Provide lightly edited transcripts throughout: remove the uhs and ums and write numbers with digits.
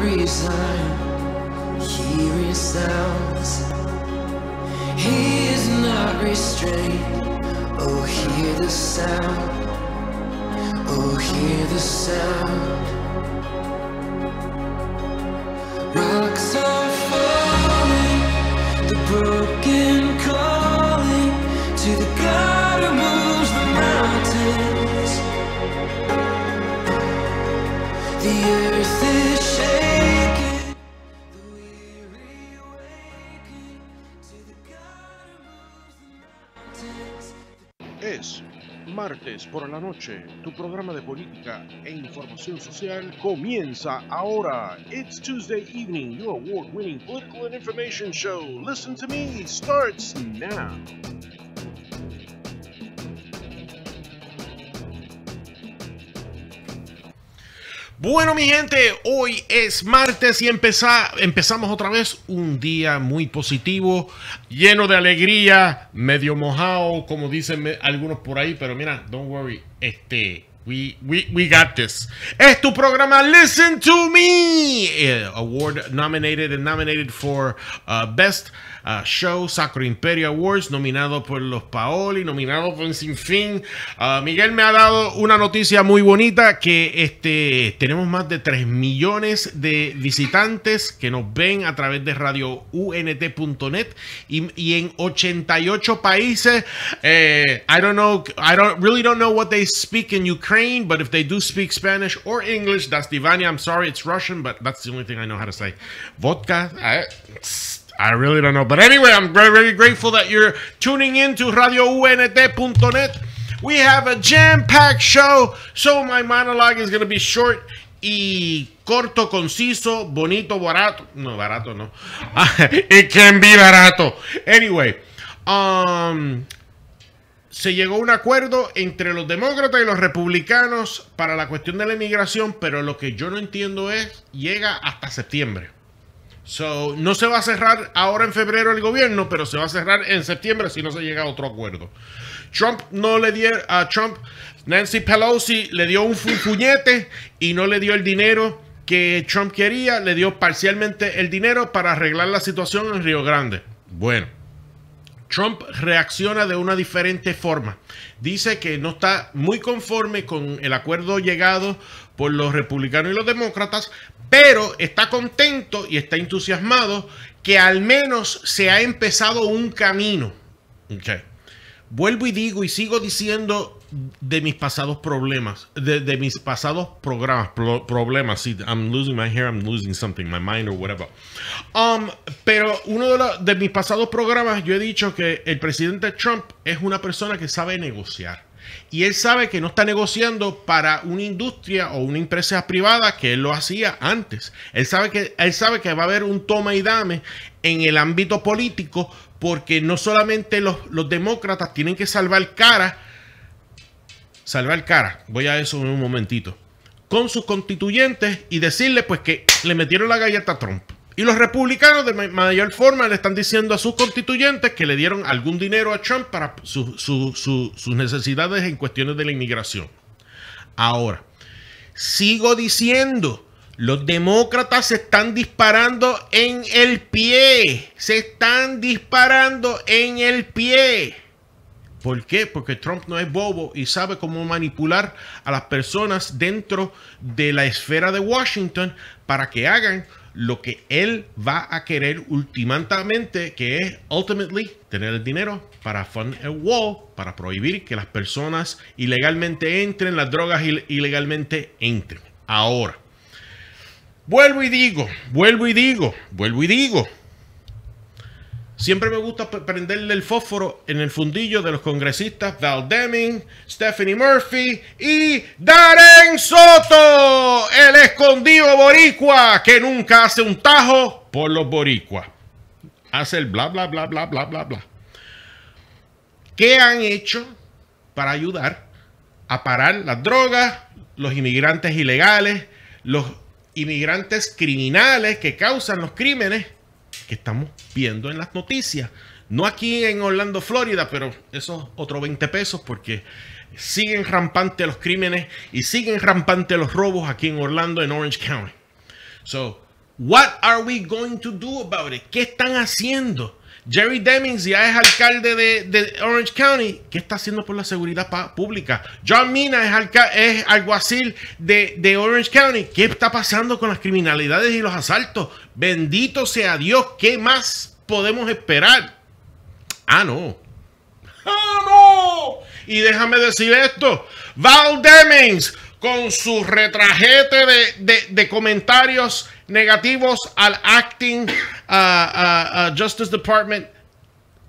resign. He resounds. He is not restrained. Oh, hear the sound. Oh, hear the sound. Rocks are falling, the broken calling to the God who moves the mountains. The earth is shaking, the weary waking to the God who moves the mountains. Es martes por la noche, tu programa de política e información social comienza ahora. It's Tuesday evening, your award-winning political and information show. Listen to me starts now. Bueno, mi gente, hoy es martes y empezamos otra vez un día muy positivo, lleno de alegría, medio mojado, como dicen algunos por ahí, pero mira, don't worry, we got this. Es tu programa Listen to Me, award nominated for Best Show, Sacro Imperio Awards, nominado por los Paoli, nominado por un sinfín. Miguel me ha dado una noticia muy bonita, que tenemos más de 3 millones de visitantes que nos ven a través de radio unt.net y en 88 países. I really don't know what they speak in Ukraine, but if they do speak Spanish or English, that's Divania. I'm sorry, it's Russian, but that's the only thing I know how to say. Vodka, I really don't know. But anyway, I'm very, very grateful that you're tuning in to radiount.net. We have a jam-packed show, so my monologue is going to be short y corto, conciso, bonito, barato. No, barato no. It can be barato. Anyway, se llegó a un acuerdo entre los demócratas y los republicanos para la cuestión de la inmigración, pero lo que yo no entiendo es, llega hasta septiembre. So, no se va a cerrar ahora en febrero el gobierno, pero se va a cerrar en septiembre si no se llega a otro acuerdo. Nancy Pelosi le dio un puñete y no le dio el dinero que Trump quería, le dio parcialmente el dinero para arreglar la situación en Río Grande. Bueno, Trump reacciona de una diferente forma. Dice que no está muy conforme con el acuerdo llegado por los republicanos y los demócratas, pero está contento y está entusiasmado que al menos se ha empezado un camino. Okay. Vuelvo y digo y sigo diciendo de mis pasados problemas, de mis pasados problemas. Sí, I'm losing my hair, I'm losing something, my mind or whatever. Pero uno de mis pasados programas yo he dicho que el presidente Trump es una persona que sabe negociar. Y él sabe que no está negociando para una industria o una empresa privada que él lo hacía antes. Él sabe que va a haber un toma y dame en el ámbito político, porque no solamente los demócratas tienen que salvar cara, voy a eso en un momentito, con sus constituyentes y decirle pues que le metieron la galleta a Trump. Y los republicanos de mayor forma le están diciendo a sus constituyentes que le dieron algún dinero a Trump para sus necesidades en cuestiones de la inmigración. Ahora, sigo diciendo, los demócratas se están disparando en el pie. Se están disparando en el pie. ¿Por qué? Porque Trump no es bobo y sabe cómo manipular a las personas dentro de la esfera de Washington para que hagan lo que él va a querer ultimatamente, que es ultimately tener el dinero para fund a wall, para prohibir que las personas ilegalmente entren, las drogas ilegalmente entren. Ahora, vuelvo y digo, siempre me gusta prenderle el fósforo en el fundillo de los congresistas Val Deming, Stephanie Murphy y Darren Soto, el escondido boricua que nunca hace un tajo por los boricuas. Hace el bla, bla, bla, bla, bla, bla, bla. ¿Qué han hecho para ayudar a parar las drogas, los inmigrantes ilegales, los inmigrantes criminales que causan los crímenes que estamos viendo en las noticias? No aquí en Orlando, Florida, pero esos otros 20 pesos porque siguen rampantes los crímenes y siguen rampantes los robos aquí en Orlando, en Orange County. So, What are we going to do about it? ¿Qué están haciendo? Jerry Demings ya es alcalde de Orange County. ¿Qué está haciendo por la seguridad pública? John Mina es alguacil de Orange County. ¿Qué está pasando con las criminalidades y los asaltos? Bendito sea Dios. ¿Qué más podemos esperar? ¡Ah, no! ¡Ah, no! Y déjame decir esto. Val Demings, con su retrajete de comentarios negativos al acting Justice Department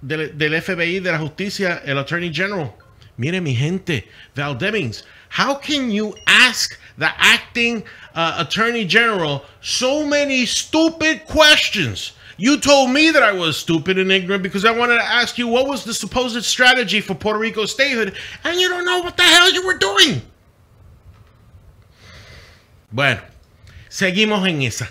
del FBI, de la justicia, el Attorney General. Mire, mi gente, Val Demings, how can you ask the acting Attorney General so many stupid questions? You told me that I was stupid and ignorant because I wanted to ask you what was the supposed strategy for Puerto Rico's statehood, and you don't know what the hell you were doing. Bueno, seguimos en esa.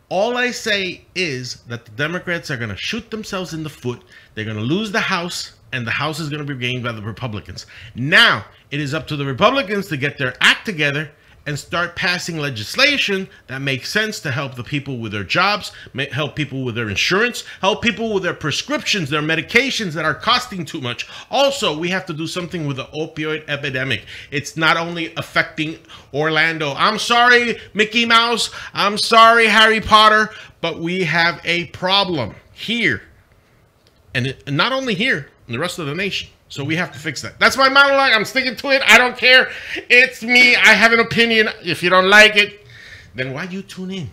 All I say is that the Democrats are going to shoot themselves in the foot. They're going to lose the House, and the House is going to be gained by the Republicans. Now, it is up to the Republicans to get their act together and start passing legislation that makes sense to help the people with their jobs, help people with their insurance, help people with their prescriptions, their medications that are costing too much. Also, we have to do something with the opioid epidemic. It's not only affecting Orlando. I'm sorry, Mickey Mouse. I'm sorry, Harry Potter. But we have a problem here. And not only here, in the rest of the nation. So we have to fix that. That's my monologue. I'm sticking to it. I don't care. It's me. I have an opinion. If you don't like it, then why you tune in?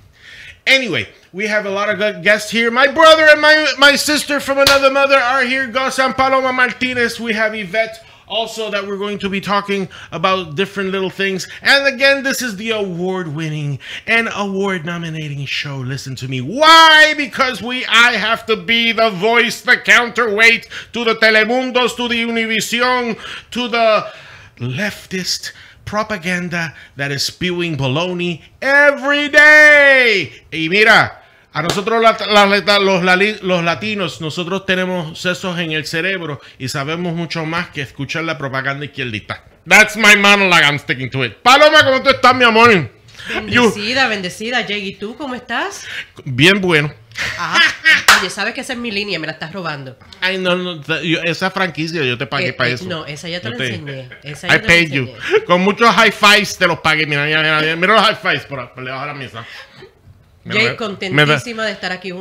Anyway, we have a lot of good guests here. My brother and my sister from another mother are here. Guz and Paloma Martinez. We have Yvette also that we're going to be talking about different little things. And again, this is the award-winning and award-nominating show. Listen to me. Why? Because I have to be the voice, the counterweight to the Telemundos, to the Univision, to the leftist propaganda that is spewing baloney every day. Y mira, a nosotros los latinos, nosotros tenemos sesos en el cerebro y sabemos mucho más que escuchar la propaganda izquierdista. That's my monologue, I'm sticking to it. Paloma, ¿cómo tú estás, mi amor? Bendecida, bendecida. Jay, ¿y tú cómo estás? Bien bueno. Ajá. Oye, sabes que esa es mi línea, me la estás robando. Ay, no, esa franquicia yo te pagué para eso. No, esa ya te la enseñé. Esa I ya te la paid you. enseñé. Con muchos high fives te los pagué. Mira los high fives por debajo de la mesa. Jay, contentísima de estar aquí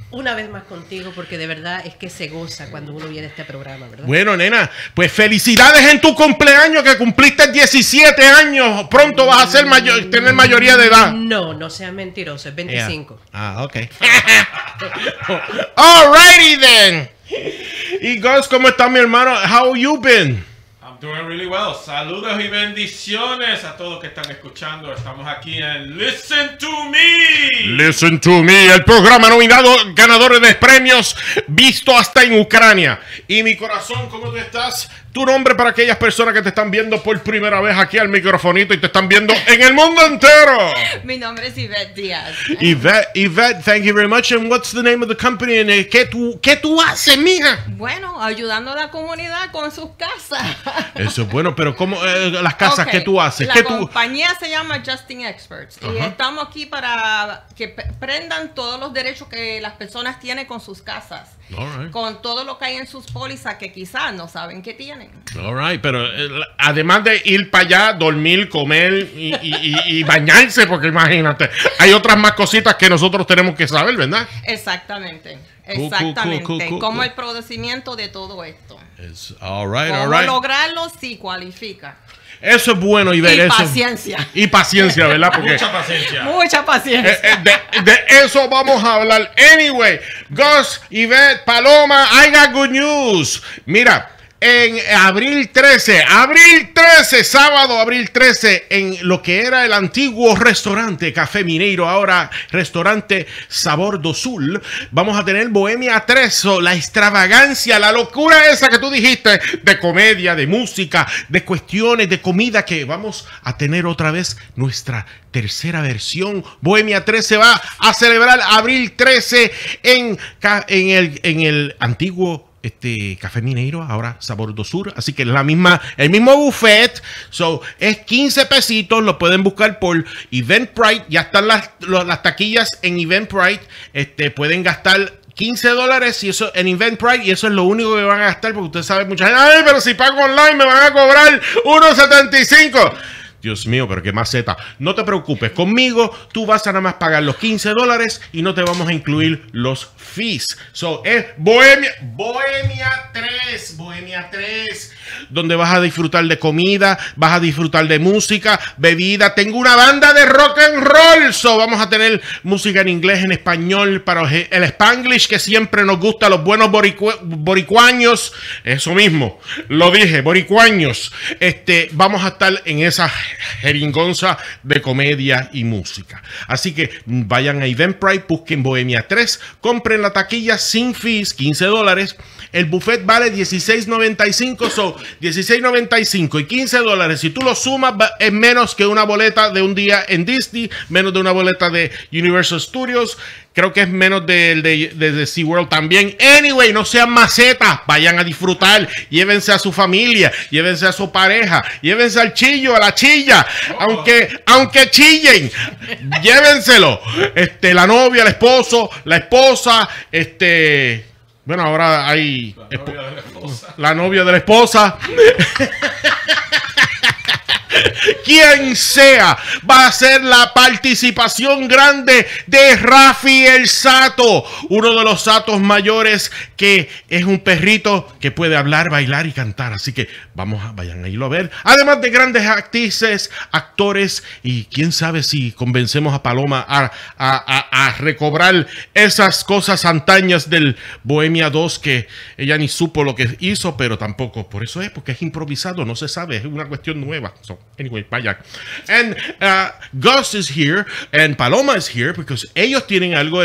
una vez más contigo, porque de verdad es que se goza cuando uno viene a este programa, ¿verdad? Bueno, nena, pues felicidades en tu cumpleaños, que cumpliste 17 años. Pronto vas a ser tener mayoría de edad. No, no seas mentiroso, es 25. Yeah. Ah, ok. Alrighty then. Y Guz, ¿cómo está mi hermano? How you been? I'm doing really well. Saludos y bendiciones a todos que están escuchando. Estamos aquí en Listen to Me. Listen to Me, el programa nominado ganadores de premios visto hasta en Ucrania. Y mi corazón, ¿cómo tú estás? Tu nombre para aquellas personas que te están viendo por primera vez aquí al microfonito y te están viendo en el mundo entero. Mi nombre es Yvette Diaz. Yvette, thank you very much. And what's the name of the company? And ¿qué tú haces, mija? Bueno, ayudando a la comunidad con sus casas. Eso es bueno, pero ¿cómo las casas que tú haces? La compañía se llama Justin Experts. Y estamos aquí para que prendan todos los derechos que las personas tienen con sus casas. All right. Con todo lo que hay en sus pólizas que quizás no saben que tienen. All right, pero además de ir para allá, dormir, comer y bañarse, porque imagínate, hay otras más cositas que nosotros tenemos que saber, ¿verdad? Exactamente. Cool. Como el procedimiento de todo esto. All right. Cómo lograrlo si cualifica. Eso es bueno, Yvette. Y paciencia. Y paciencia, ¿verdad? Porque Mucha paciencia. Mucha paciencia. de eso vamos a hablar. Anyway, Guz, Yvette, Paloma, I got good news. Mira, en abril 13, sábado, abril 13, en lo que era el antiguo restaurante Café Mineiro, ahora restaurante Sabor do Sul, vamos a tener Bohemia 3, la extravagancia, la locura esa que tú dijiste, de comedia, de música, de cuestiones, de comida, que vamos a tener otra vez nuestra tercera versión. Bohemia 3 se va a celebrar abril 13 en el antiguo café mineiro, ahora sabor do sur. Así que es el mismo buffet. So, es 15 pesitos. Lo pueden buscar por Eventbrite. Ya están las taquillas en Eventbrite. Pueden gastar $15 y eso en Eventbrite, y eso es lo único que van a gastar, porque usted sabe, mucha gente, ay, pero si pago online me van a cobrar $1.75. Dios mío, pero qué maceta. No te preocupes, conmigo tú vas a nada más pagar los $15 y no te vamos a incluir los fees. So, es Bohemia 3, donde vas a disfrutar de comida, vas a disfrutar de música, bebida. Tengo una banda de rock and roll. So, vamos a tener música en inglés, en español, para el Spanglish que siempre nos gusta, los buenos boricuaños. Eso mismo, lo dije, boricuaños. Vamos a estar en esa jeringonza de comedia y música. Así que vayan a Eventbrite, busquen Bohemia 3, compren la taquilla sin fees, $15. El buffet vale $16.95, so $16.95 y $15. Si tú lo sumas, es menos que una boleta de un día en Disney, menos de una boleta de Universal Studios. Creo que es menos de SeaWorld también. Anyway, no sean macetas. Vayan a disfrutar. Llévense a su familia. Llévense a su pareja. Llévense al chillo, a la chilla. Aunque chillen. Llévenselo. La novia, el esposo, la esposa. Bueno, ahora hay... La novia de la esposa. Quien sea, va a ser la participación grande de Rafi el Sato, uno de los satos mayores, que es un perrito que puede hablar, bailar y cantar. Así que vayan a irlo a ver. Además de grandes actrices, actores, y quién sabe si convencemos a Paloma a recobrar esas cosas antañas del Bohemia 2, que ella ni supo lo que hizo, pero tampoco, por eso es, porque es improvisado, no se sabe, es una cuestión nueva. So, anyway, vaya. And Guz is here and Paloma is here because ellos tienen algo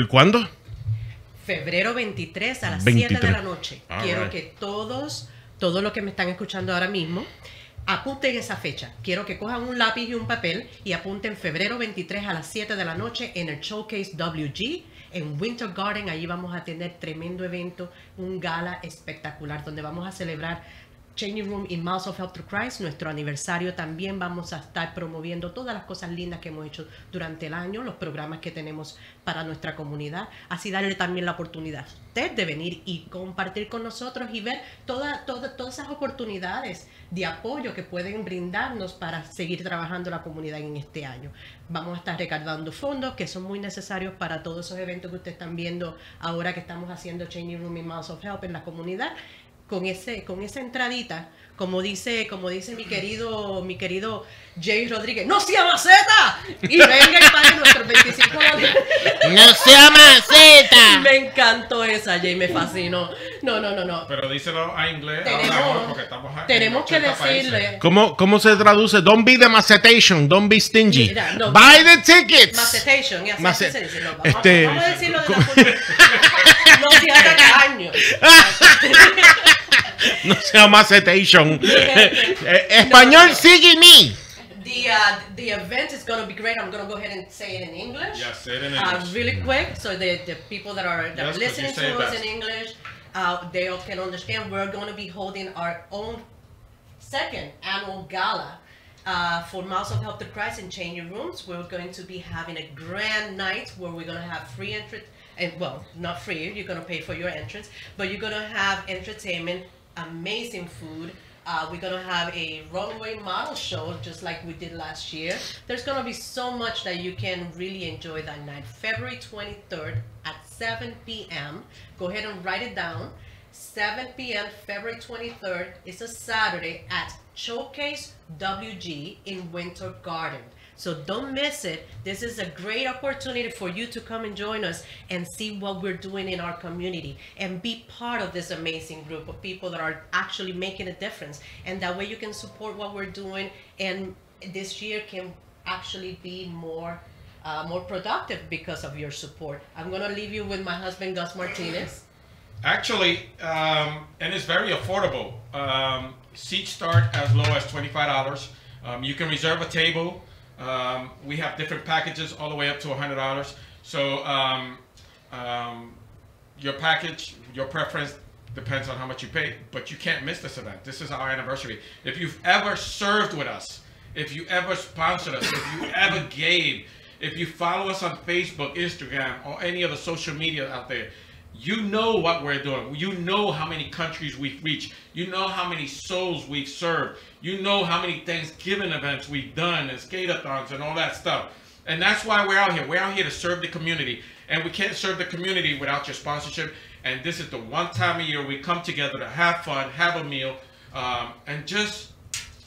¿cuándo? Febrero 23 a las 23. 7 de la noche. All Quiero right. que todos los que me están escuchando ahora mismo, apunten esa fecha. Quiero que cojan un lápiz y un papel y apunten febrero 23 a las 7 de la noche en el Showcase WG en Winter Garden. Allí vamos a tener tremendo evento, un gala espectacular donde vamos a celebrar Changing Room y Miles of Help to Christ, nuestro aniversario. También vamos a estar promoviendo todas las cosas lindas que hemos hecho durante el año, los programas que tenemos para nuestra comunidad, así darle también la oportunidad a usted de venir y compartir con nosotros y ver todas esas oportunidades de apoyo que pueden brindarnos para seguir trabajando la comunidad en este año. Vamos a estar recaudando fondos que son muy necesarios para todos esos eventos que ustedes están viendo ahora que estamos haciendo Changing Room y Miles of Help en la comunidad. Con esa entradita, como dice mi querido Jay Rodríguez, ¡no sea maceta! Y venga y pague nuestros $25. ¡No sea maceta! Me encantó esa, Jay, me fascinó. No. Pero díselo a inglés ahora, porque estamos Tenemos que 80 decirle. países. ¿Cómo se traduce? Don't be the macetation, don't be stingy. Mira, no, Buy the tickets. Macetation, y así Mace- se dice. No, vamos a decirlo de la forma. No se haga caño. No sea macetation. Español, sigue me. The event is going to be great. I'm going to go ahead and say it in English. Yeah, say it in English. Really quick, so the people that are Yes, could listening you say to it us best? in English, they all can understand. We're going to be holding our own second annual gala for Miles of Help to Christ in Changing Rooms. We're going to be having a grand night where we're going to have free entrance. Well, not free, you're going to pay for your entrance, but you're going to have entertainment, amazing food. We're going to have a runway model show just like we did last year. There's going to be so much that you can really enjoy that night. February 23rd at 7 p.m. Go ahead and write it down. 7 p.m. February 23rd is a Saturday at Showcase WG in Winter Garden. So don't miss it. This is a great opportunity for you to come and join us and see what we're doing in our community and be part of this amazing group of people that are actually making a difference. And that way you can support what we're doing, and this year can actually be more productive because of your support. I'm going to leave you with my husband, Guz Martinez. Actually, and it's very affordable. Seats start as low as $25. You can reserve a table. We have different packages all the way up to $100. So your package, your preference depends on how much you pay, but you can't miss this event. This is our anniversary. If you've ever served with us, if you ever sponsored us, if you ever gave, if you follow us on Facebook, Instagram, or any other social media out there, you know what we're doing. You know how many countries we've reached. You know how many souls we've served. You know how many Thanksgiving events we've done and skate-a-thons and all that stuff. And that's why we're out here. We're out here to serve the community. And we can't serve the community without your sponsorship. And this is the one time a year we come together to have fun, have a meal, and just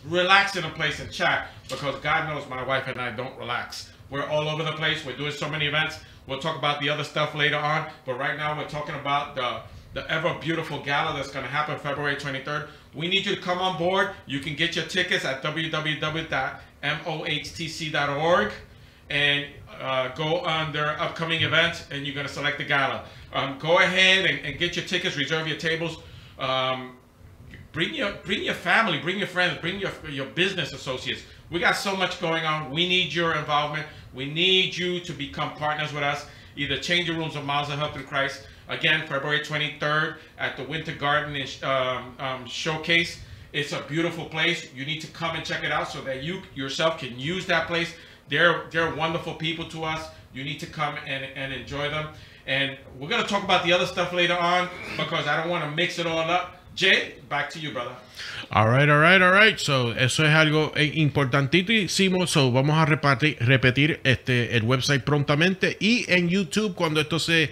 relax in a place and chat. Because God knows my wife and I don't relax. We're all over the place. We're doing so many events. We'll talk about the other stuff later on. But right now we're talking about the ever beautiful gala that's going to happen February 23rd. We need you to come on board. You can get your tickets at www.mohtc.org and go on their upcoming events, and you're going to select the gala. Go ahead and get your tickets, reserve your tables. Bring your family, bring your friends, bring your business associates. We got so much going on. We need your involvement. We need you to become partners with us. Either Changing Rooms or Miles of Health in Christ. Again, February 23rd at the Winter Garden Showcase. It's a beautiful place. You need to come and check it out so that you yourself can use that place. They're wonderful people to us. You need to come and enjoy them. And we're going to talk about the other stuff later on because I don't want to mix it all up. Jay, back to you, brother. All right. So, eso es algo importantísimo. So, vamos a repetir el website prontamente. Y en YouTube, cuando esto sea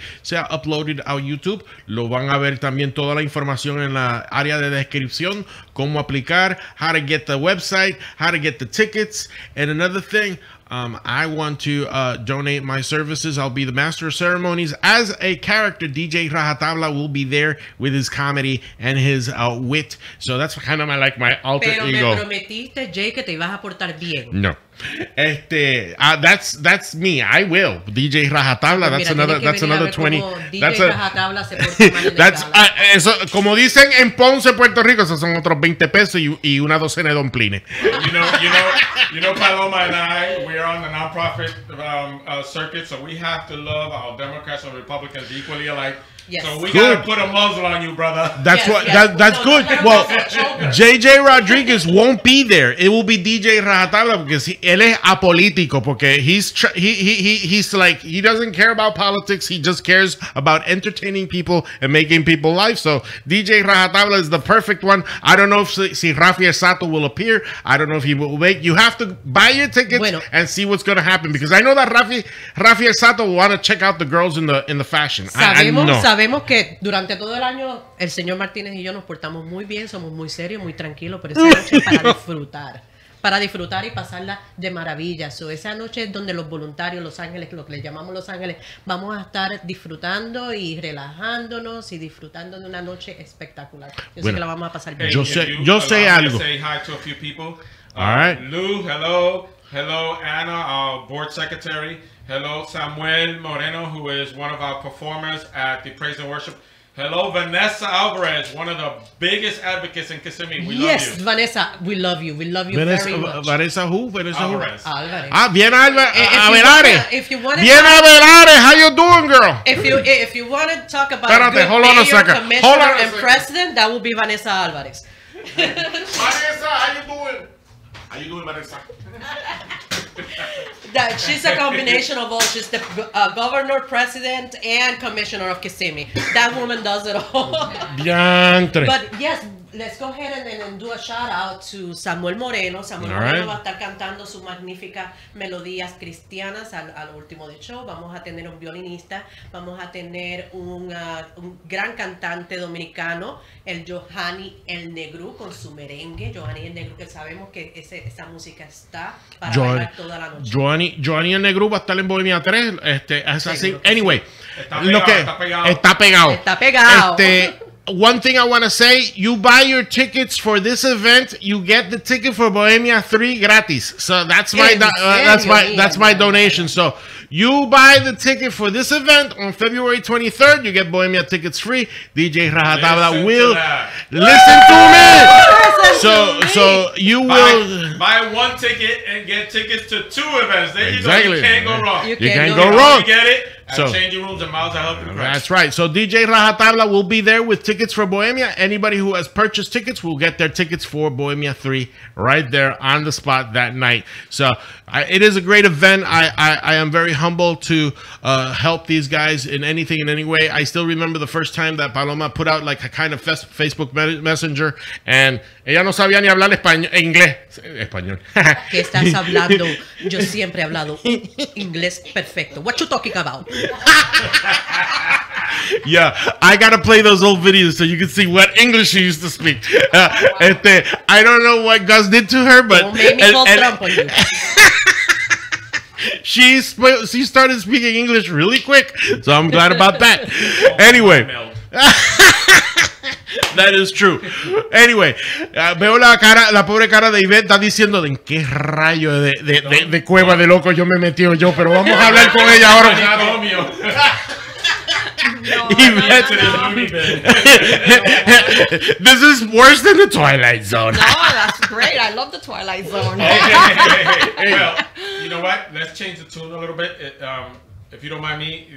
uploaded a YouTube, lo van a ver también toda la información en la área de descripción. Cómo aplicar, how to get the website, how to get the tickets. And another thing, I want to donate my services. I'll be the master of ceremonies. As a character, DJ Rajatabla will be there with his comedy and his wit. So that's kind of my alter Pero ego. me prometiste, Jay, que te ibas a portar bien. No. That's me. I will. DJ Rajatabla. That's another 20. That's eso, como dicen en Ponce, Puerto Rico, esos son otros 20 pesos y una docena de domplines. You know, Paloma and I, we're on the nonprofit circuit, so we have to love our Democrats and Republicans equally alike. Yes. So we gotta put a muzzle on you, brother. That's Yes. that's good. Well, JJ Rodriguez won't be there. It will be DJ Rajatabla because él es apolítico porque he's like he doesn't care about politics. He just cares about entertaining people and making people laugh. So DJ Rajatabla is the perfect one. I don't know if si Rafael Sato will appear. I don't know if he will make. You have to buy your tickets and see what's going to happen because I know that Rafael Sato will want to check out the girls in the fashion. Sabemos que durante todo el año el señor Martínez y yo nos portamos muy bien, somos muy serios, muy tranquilos, pero esa noche es para disfrutar y pasarla de maravilla. So, esa noche es donde los voluntarios, los ángeles, lo que les llamamos los ángeles, vamos a estar disfrutando y relajándonos y disfrutando de una noche espectacular. Yo sé que la vamos a pasar bien. Yo sé algo. Say hi to a few people. All right. Lou, hello. Hello, Anna, our board secretary. Hello, Samuel Moreno, who is one of our performers at the Praise and Worship. Hello, Vanessa Alvarez, one of the biggest advocates in Kissimmee. We love you. Yes, Vanessa, we love you. We love you very much. Vanessa who? Vanessa Alvarez. Alvarez. Bien Avelares. If you want Bien Avelares, how you doing, girl? If you want to talk about Espérate, hold on a second. commissioner, and president, that will be Vanessa Alvarez. Vanessa, how you doing? How you doing, Vanessa? That she's a combination of all. She's the governor, president, and commissioner of Kissimmee. That woman does it all. Diantre. But yes, let's go ahead and do a shout out to Samuel Moreno. Samuel Moreno va a estar cantando sus magníficas melodías cristianas al último del show. Vamos a tener un violinista, vamos a tener un gran cantante dominicano, el Johanny el Negru, con su merengue. Johanny el Negru, que sabemos que esa música está para bailar toda la noche. Johanny el Negru va a estar en Bohemia 3. Es así. Anyway, Está pegado. Está pegado. One thing I want to say, you buy your tickets for this event, you get the ticket for Bohemia 3 gratis. So that's my donation. So you buy the ticket for this event on February 23rd, you get Bohemia tickets free. DJ Rajatabla will listen to me. So you will buy one ticket and get tickets to two events. There exactly. You go. You can't go wrong. You can't go wrong. You get it. At So Changing Rooms and Miles of Help in Christ. that's right. So DJ Rajatabla will be there with tickets for Bohemia. Anybody who has purchased tickets will get their tickets for Bohemia 3 right there on the spot that night. So it is a great event. I am very humble to help these guys in anything, in any way. I still remember the first time that Paloma put out like a kind of Facebook Messenger, and ella no sabía ni hablar inglés. Español. ¿Qué estás hablando? Yo siempre he hablado un inglés perfecto. What you talking about? Yeah, I gotta play those old videos so you can see what English she used to speak. I don't know what Gus did to her, but Don't make me call Trump on you. she started speaking English really quick, so I'm glad about that. Anyway. That is true. Anyway, veo la pobre cara de Yvette, está diciendo en qué rayo de cueva de loco yo me metí yo, pero vamos a hablar con ella ahora. Yvette, this is worse than the Twilight Zone. No, that's great. I love the Twilight Zone. Hey. Well, you know what? Let's change the tune a little bit. If you don't mind me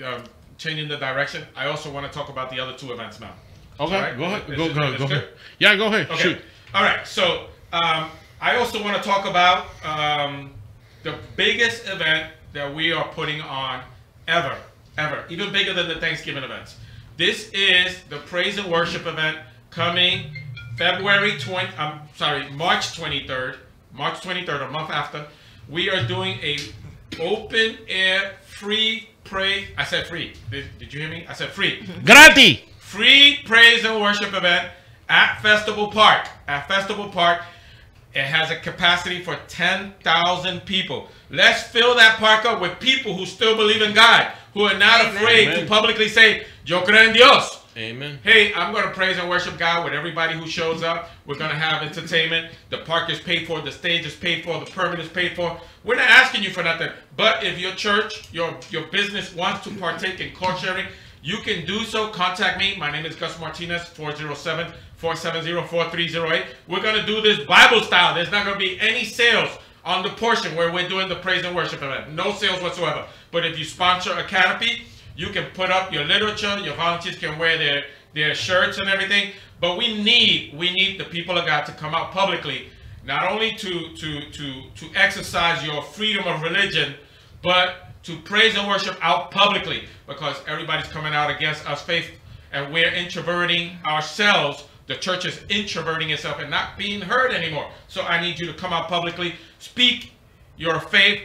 changing the direction, I also want to talk about the other two events now. Okay, Right? go ahead. Is Go it ahead. good? Yeah, go ahead. Okay. Shoot. All right. So I also want to talk about the biggest event that we are putting on ever, even bigger than the Thanksgiving events. This is the Praise and Worship event coming March 23rd, a month after. We are doing a open air free praise. I said free. Did you hear me? I said free. Gratis. Free praise and worship event at Festival Park. It has a capacity for 10,000 people. Let's fill that park up with people who still believe in God, who are not afraid to publicly say, Yo creo en Dios. Amen. Hey, I'm going to praise and worship God with everybody who shows up. We're going to have entertainment. The park is paid for. The stage is paid for. The permit is paid for. We're not asking you for nothing. But if your church, your business wants to partake in car sharing, you can do so. Contact me. My name is Guz Martinez, 407-470-4308. We're going to do this Bible style. There's not going to be any sales on the portion where we're doing the praise and worship event. No sales whatsoever. But if you sponsor a canopy, you can put up your literature. Your volunteers can wear their shirts and everything. But we need the people of God to come out publicly, not only to exercise your freedom of religion, but to praise and worship out publicly, because everybody's coming out against us faith, and we're introverting ourselves. The church is introverting itself and not being heard anymore. So I need you to come out publicly, speak your faith,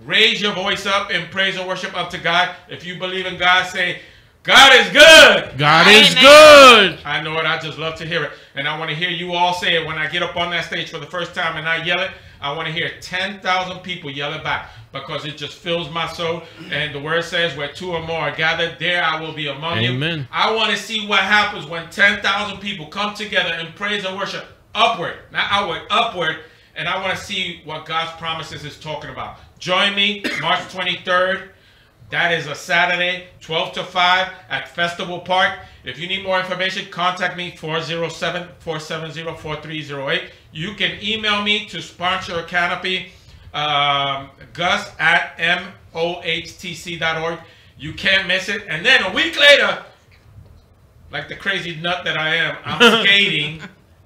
raise your voice up in praise and worship up to God. If you believe in God, say, God is good. God is good. I know it. I just love to hear it. And I want to hear you all say it when I get up on that stage for the first time and I yell it. I want to hear 10,000 people yell it back, because it just fills my soul. And the word says, where two or more are gathered, there I will be among you. I want to see what happens when 10,000 people come together and praise and worship upward, not outward, upward. And I want to see what God's promises is talking about. Join me March 23rd. That is a Saturday, 12 to 5 at Festival Park. If you need more information, contact me, 407-470-4308. You can email me to sponsor a canopy, gus@mohtc.org. You can't miss it. And then a week later, like the crazy nut that I am,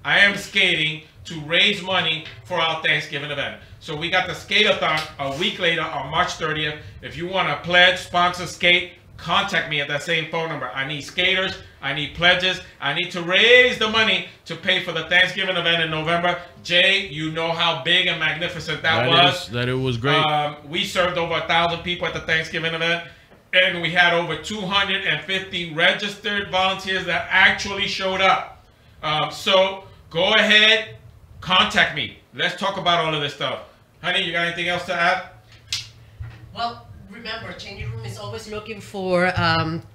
I am skating to raise money for our Thanksgiving event. So we got the skate-a-thon a week later on March 30th. If you want to pledge, sponsor, skate, contact me at that same phone number. I need skaters. I need pledges. I need to raise the money to pay for the Thanksgiving event in November. Jay, you know how big and magnificent that was. That it was great. We served over 1,000 people at the Thanksgiving event. And we had over 250 registered volunteers that actually showed up. So go ahead, contact me. Let's talk about all of this stuff. Honey, you got anything else to add? Well, remember, Changing Room is always looking for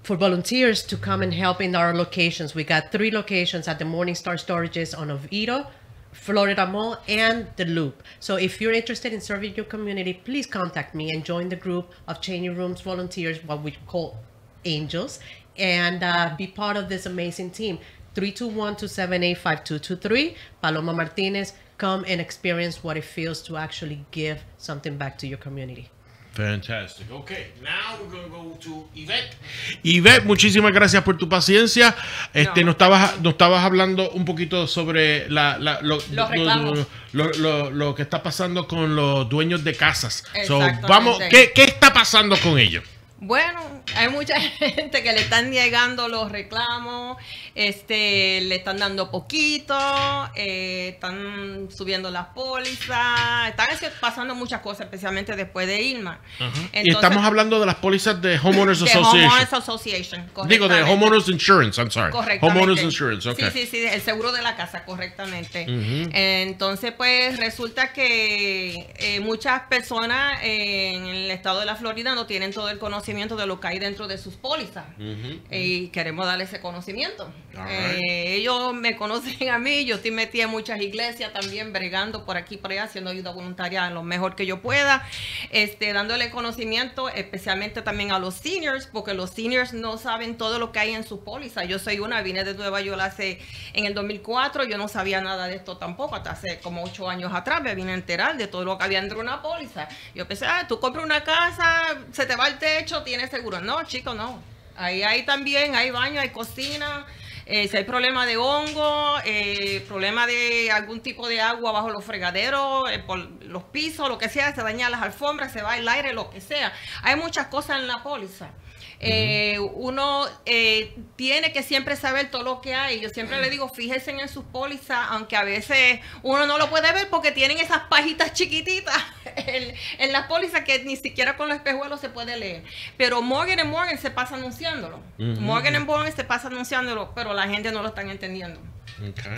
volunteers to come and help in our locations. We got 3 locations at the Morningstar Storages on Oviedo, Florida Mall, and the Loop. So if you're interested in serving your community, please contact me and join the group of Changing Rooms volunteers, what we call angels, and be part of this amazing team. 321-278-5223. Paloma Martinez, come and experience what it feels to actually give something back to your community. Fantastic. Okay, now we're going to go to Yvette. Yvette, muchísimas gracias por tu paciencia. Nos estabas hablando un poquito sobre Los reclamos. lo que está pasando con los dueños de casas. So, Exactamente. vamos, ¿qué está pasando con ellos? Bueno, hay mucha gente que le están llegando los reclamos, le están dando poquito, están subiendo las pólizas, están pasando muchas cosas, especialmente después de Irma. Entonces, Y estamos hablando de las pólizas de Homeowners Association. De Homeowners Association, Digo, de Homeowners Insurance, I'm sorry. Correctamente. Homeowners Insurance, okay. Sí, el seguro de la casa, correctamente. Entonces, pues, resulta que muchas personas en el estado de la Florida no tienen todo el conocimiento de lo que hay dentro de sus pólizas. Y queremos darle ese conocimiento. Ellos me conocen a mí, yo estoy metida en muchas iglesias también, bregando por aquí y por allá, haciendo ayuda voluntaria lo mejor que yo pueda, dándole conocimiento, especialmente también a los seniors, porque los seniors no saben todo lo que hay en su póliza. Yo soy vine de Nueva York en el 2004, yo no sabía nada de esto tampoco, hasta hace como 8 años atrás me vine a enterar de todo lo que había dentro de una póliza. Yo pensé, tú compras una casa, se te va el techo, tienes seguro. No, chicos, no. Ahí también hay baño, hay cocina. Si hay problema de hongo, problema de algún tipo de agua bajo los fregaderos, por los pisos, lo que sea, se dañan las alfombras, se va el aire, lo que sea. Hay muchas cosas en la póliza. Uno tiene que siempre saber todo lo que hay. Yo siempre le digo, fíjense en sus pólizas, aunque a veces uno no lo puede ver porque tienen esas pajitas chiquititas en las pólizas que ni siquiera con los espejuelos se puede leer. Pero Morgan & Morgan se pasa anunciándolo. Morgan & Morgan se pasa anunciándolo, pero la gente no lo están entendiendo.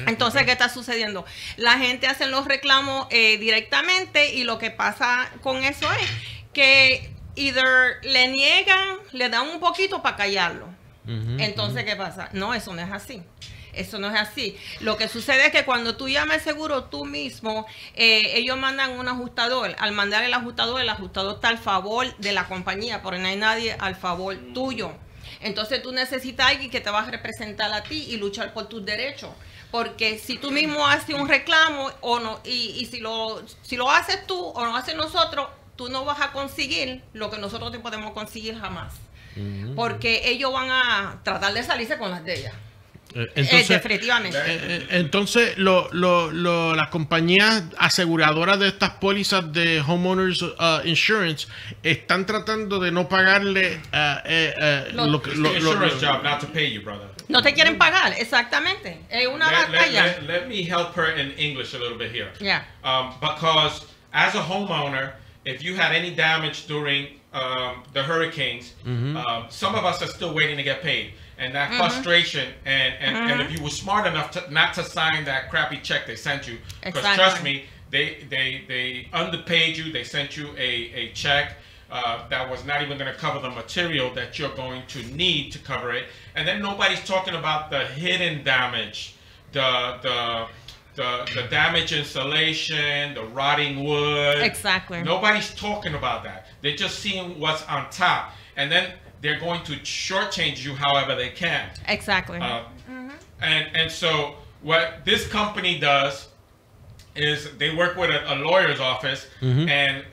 Entonces, ¿qué está sucediendo? La gente hace los reclamos directamente, y lo que pasa con eso es que either le niegan, le dan un poquito para callarlo. Entonces, ¿qué pasa? No, eso no es así. Eso no es así. Lo que sucede es que cuando tú llamas el seguro tú mismo, ellos mandan un ajustador. Al mandar el ajustador está al favor de la compañía, pero no hay nadie al favor tuyo. Entonces tú necesitas a alguien que te va a representar a ti y luchar por tus derechos. Porque si tú mismo haces un reclamo o no, y si lo haces tú o lo haces nosotros, tú no vas a conseguir lo que nosotros te podemos conseguir jamás. Porque ellos van a tratar de salirse con las de ellas. Definitivamente. Entonces, las compañías aseguradoras de estas pólizas de Homeowners Insurance están tratando de no pagarle insurance job not to pay you, brother. No te quieren pagar, exactamente. Es una batalla. Let me help her in English a little bit here. Yeah. Because as a homeowner, if you had any damage during the hurricanes, some of us are still waiting to get paid. And that frustration, and if you were smart enough not to sign that crappy check they sent you, because trust me, they underpaid you. They sent you a check that was not even going to cover the material that you're going to need to cover it. And then nobody's talking about the hidden damage, the damaged insulation, the rotting wood. Exactly. Nobody's talking about that. They're just seeing what's on top, and then they're going to shortchange you however they can. Exactly. And so what this company does is they work with a lawyer's office, and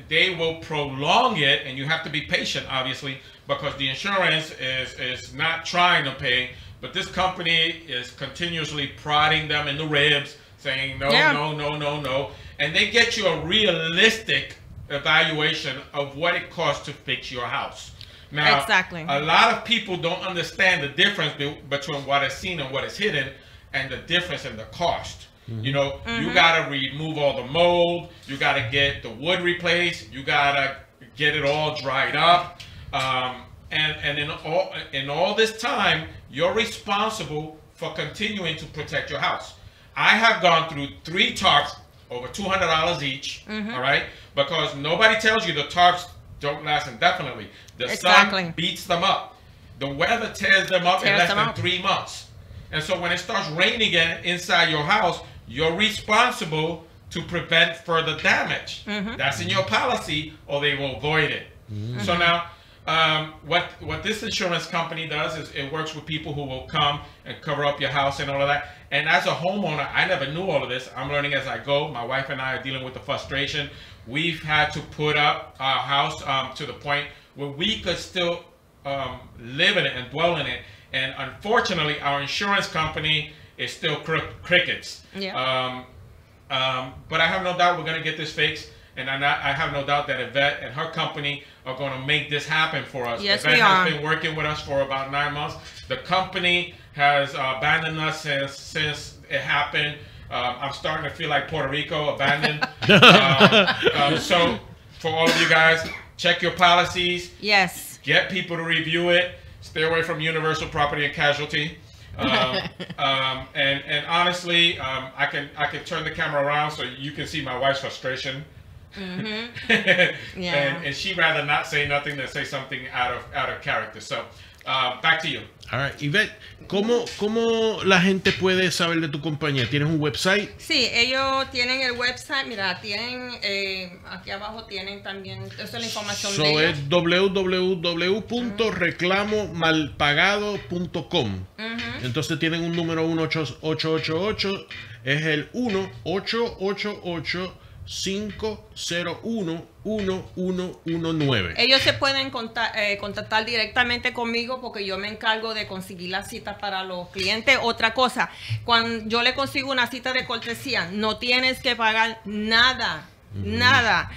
they will prolong it, and you have to be patient, obviously, because the insurance is not trying to pay, but this company is continuously prodding them in the ribs, saying no, no, and they get you a realistic evaluation of what it costs to fix your house. Now, a lot of people don't understand the difference between what is seen and what is hidden, and the difference in the cost. You know, you gotta remove all the mold, you gotta get the wood replaced, you gotta get it all dried up, and in all this time, you're responsible for continuing to protect your house. I have gone through 3 tarps, over $200 each, all right? Because nobody tells you the tarps don't last indefinitely. The sun beats them up. The weather tears them up in less than 3 months. And so when it starts raining again inside your house, you're responsible to prevent further damage. That's in your policy, or they will void it. So now, what this insurance company does is it works with people who will come and cover up your house and all of that. And as a homeowner, I never knew all of this. I'm learning as I go. My wife and I are dealing with the frustration we've had to put up our house to the point where we could still live in it and dwell in it. And unfortunately, our insurance company is still crickets. Yeah. But I have no doubt we're going to get this fixed. And I have no doubt that Yvette and her company are going to make this happen for us. Yes, Yvette we are. has been working with us for about 9 months. The company has abandoned us since it happened. I'm starting to feel like Puerto Rico abandoned. So for all of you guys, check your policies. Yes. Get people to review it. Stay away from universal property and casualty. And honestly, I can turn the camera around so you can see my wife's frustration. Mm-hmm. Yeah. And she'd rather not say nothing than say something out of character. So back to you. All right, Yvette, ¿cómo la gente puede saber de tu compañía? ¿Tienes un website? Sí, ellos tienen el website, mira, tienen, aquí abajo tienen también, esa es la información de ellos. Es www.reclamomalpagado.com. Entonces tienen un número 1888, es el 1-888-501-1119. Ellos se pueden contactar directamente conmigo porque yo me encargo de conseguir las citas para los clientes. Otra cosa, cuando yo le consigo una cita de cortesía, no tienes que pagar nada. Nada.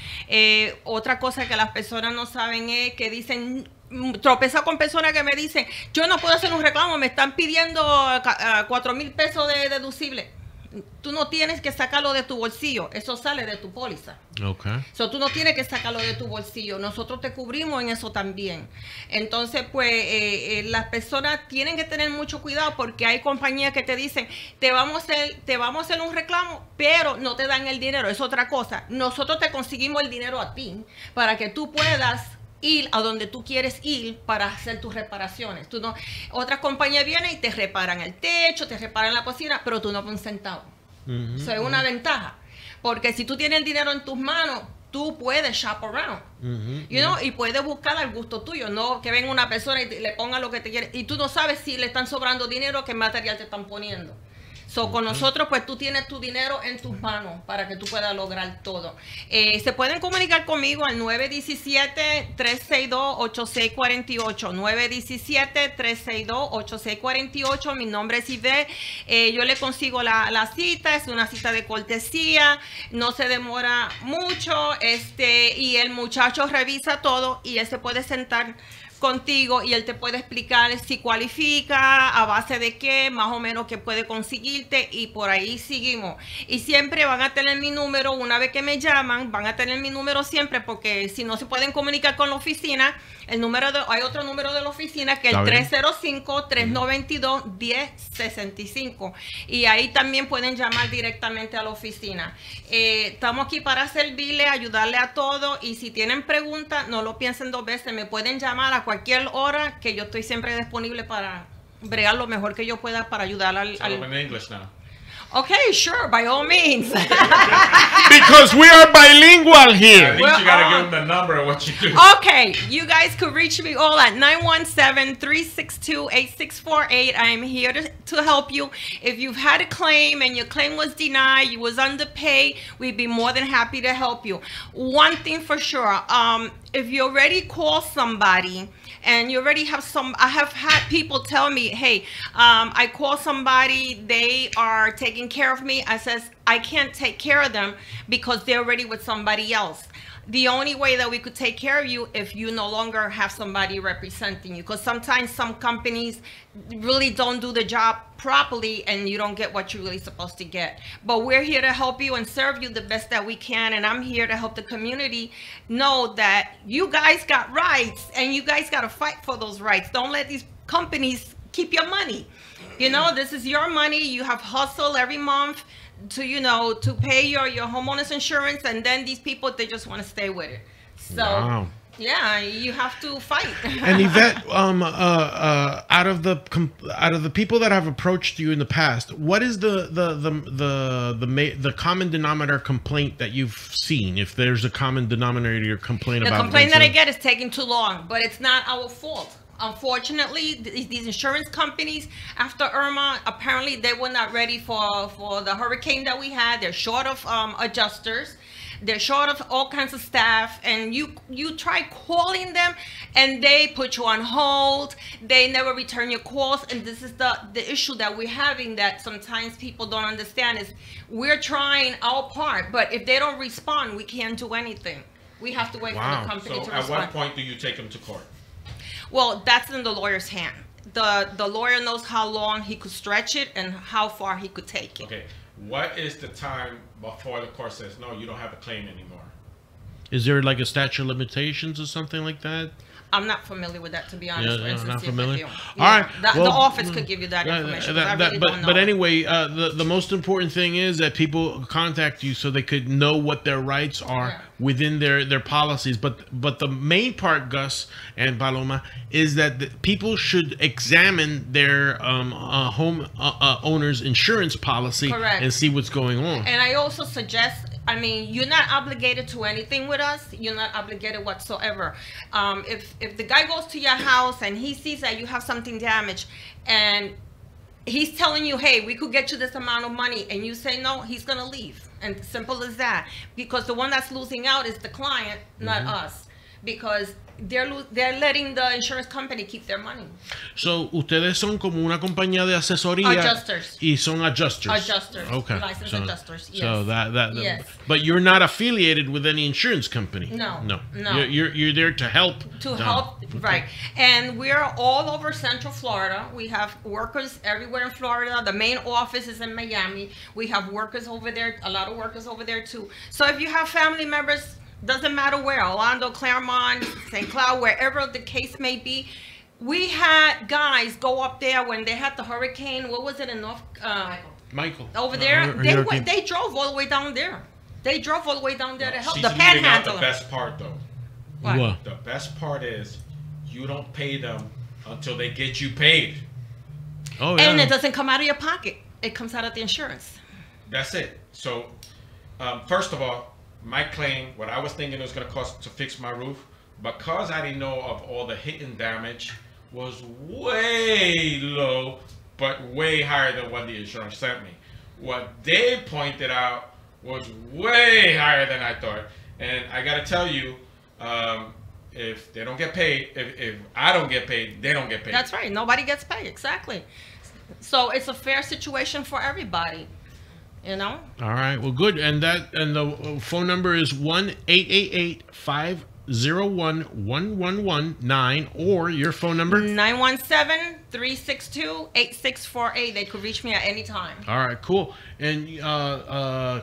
Otra cosa que las personas no saben es que dicen, tropeza con personas que me dicen, yo no puedo hacer un reclamo, me están pidiendo 4,000 pesos de deducible. Tú no tienes que sacarlo de tu bolsillo, eso sale de tu póliza. Okay. So, tú no tienes que sacarlo de tu bolsillo, nosotros te cubrimos en eso también. Entonces, pues, las personas tienen que tener mucho cuidado porque hay compañías que te dicen, te vamos a hacer un reclamo, pero no te dan el dinero, es otra cosa. Nosotros te conseguimos el dinero a ti para que tú puedas ir a donde tú quieres ir para hacer tus reparaciones. Tú no, otras compañías vienen y te reparan el techo, te reparan la cocina, pero tú no pones un centavo. Eso es una ventaja. Porque si tú tienes el dinero en tus manos, tú puedes shop around. You know, y puedes buscar al gusto tuyo. No que venga una persona y le ponga lo que te quiere. Y tú no sabes si le están sobrando dinero, qué material te están poniendo. So, con nosotros, pues tú tienes tu dinero en tus manos para que tú puedas lograr todo. Se pueden comunicar conmigo al 917-362-8648. 917-362-8648. Mi nombre es Yvette. Yo le consigo la cita. Es una cita de cortesía. No se demora mucho. Y el muchacho revisa todo y él se puede sentar contigo y él te puede explicar si cualifica, a base de qué, más o menos qué puede conseguirte y por ahí seguimos. Y siempre van a tener mi número, una vez que me llaman, van a tener mi número siempre porque si no se pueden comunicar con la oficina, hay otro número de la oficina que es el 305-392-1065 y ahí también pueden llamar directamente a la oficina. Estamos aquí para servirle, ayudarle a todo y si tienen preguntas, no lo piensen dos veces, me pueden llamar a cualquier hora que yo estoy siempre disponible para bregar lo mejor que yo pueda para ayudar al... Tell them in English now. Okay, sure, by all means. Because we are bilingual here. At least you gotta give them the number of what you do. Okay, you guys could reach me all at 917-362-8648. I am here to help you. If you've had a claim and your claim was denied, you was underpaid, we'd be more than happy to help you. One thing for sure, if you already call somebody and you already have I have had people tell me, hey, I call somebody, they are taking care of me. I says, I can't take care of them because they're already with somebody else. The only way that we could take care of you if you no longer have somebody representing you, because sometimes some companies really don't do the job properly and you don't get what you're really supposed to get. But we're here to help you and serve you the best that we can, and I'm here to help the community know that you guys got rights and you guys got to fight for those rights. Don't let these companies keep your money. You know, this is your money. You have hustle every month to pay your homeowner's insurance, and then these people, they just want to stay with it. So Wow. yeah, you have to fight. And Yvette, out of the people that have approached you in the past, what is the common denominator complaint that you've seen? If there's a common denominator complaint The about complaint that I get is taking too long, but it's not our fault. Unfortunately, these insurance companies, after Irma, apparently they were not ready for the hurricane that we had. They're short of adjusters. they're short of all kinds of staff, and you try calling them, and they put you on hold. They never return your calls, and this is the issue that we're having, that sometimes people don't understand, is we're trying our part, but if they don't respond, we can't do anything. We have to wait for the company to So respond. at what point do you take them to court? Well, that's in the lawyer's hand. The lawyer knows how long he could stretch it and how far he could take it. Okay. What is the time before the court says, no, you don't have a claim anymore? Is there like a statute of limitations or something like that? I'm not familiar with that, to be honest. Yeah, for not instance, familiar. All All right. The Well, office could give you that information. I really don't know. But anyway, the most important thing is that people contact you so they could know what their rights are within their policies. But the main part, Gus and Paloma, is that people should examine their home owner's insurance policy Correct. and see what's going on. And I also suggest, I mean, you're not obligated to anything with us. You're not obligated whatsoever. If the guy goes to your house and he sees that you have something damaged, and he's telling you, hey, we could get you this amount of money, and you say no, he's gonna leave. And simple as that. Because the one that's losing out is the client, not us. Because they're letting the insurance company keep their money. So, ustedes son como una compañía de asesoría. Adjusters. Y son adjusters. Adjusters. Okay. Licensed adjusters. Yes. So that Yes. But you're not affiliated with any insurance company. No. No. No. You're there to help. To help, right. And we're all over Central Florida. We have workers everywhere in Florida. The main office is in Miami. We have workers over there, a lot of workers over there too. So if you have family members, doesn't matter where, Orlando, Claremont, St. Cloud, wherever the case may be. We had guys go up there when they had the hurricane. What was it in North? Michael. Over there. Hurricane. They drove all the way down there. They drove all the way down there to help. She's The leaving out panhandler. the best part, though. What? The best part is you don't pay them until they get you paid. Oh, yeah. And it doesn't come out of your pocket. It comes out of the insurance. That's it. So, first of all, my claim, what I was thinking it was going to cost to fix my roof, because I didn't know of all the hit and damage, was way low, but way higher than what the insurance sent me. What they pointed out was way higher than I thought. And I got to tell you, if they don't get paid, if I don't get paid, they don't get paid. That's right. Nobody gets paid. Exactly. So it's a fair situation for everybody. You know? All right. Well, good. And the phone number is 1-888-501-1119, or your phone number. 917-362-8648. They could reach me at any time. All right. Cool. And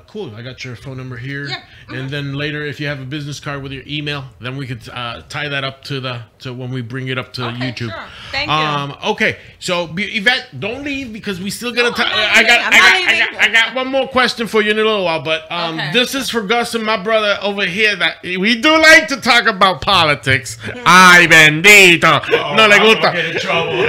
cool. I got your phone number here. Yeah. And then later, if you have a business card with your email, then we could tie that up to when we bring it up to Okay, YouTube. sure. Thank you. Okay. So Yvette, don't leave, because we still gonna. No, I'm not leaving. I got one more question for you in a little while, but Okay. this is for Gus and my brother over here. That we do like to talk about politics. Ay, bendito. No le gusta. I'm gonna get in trouble.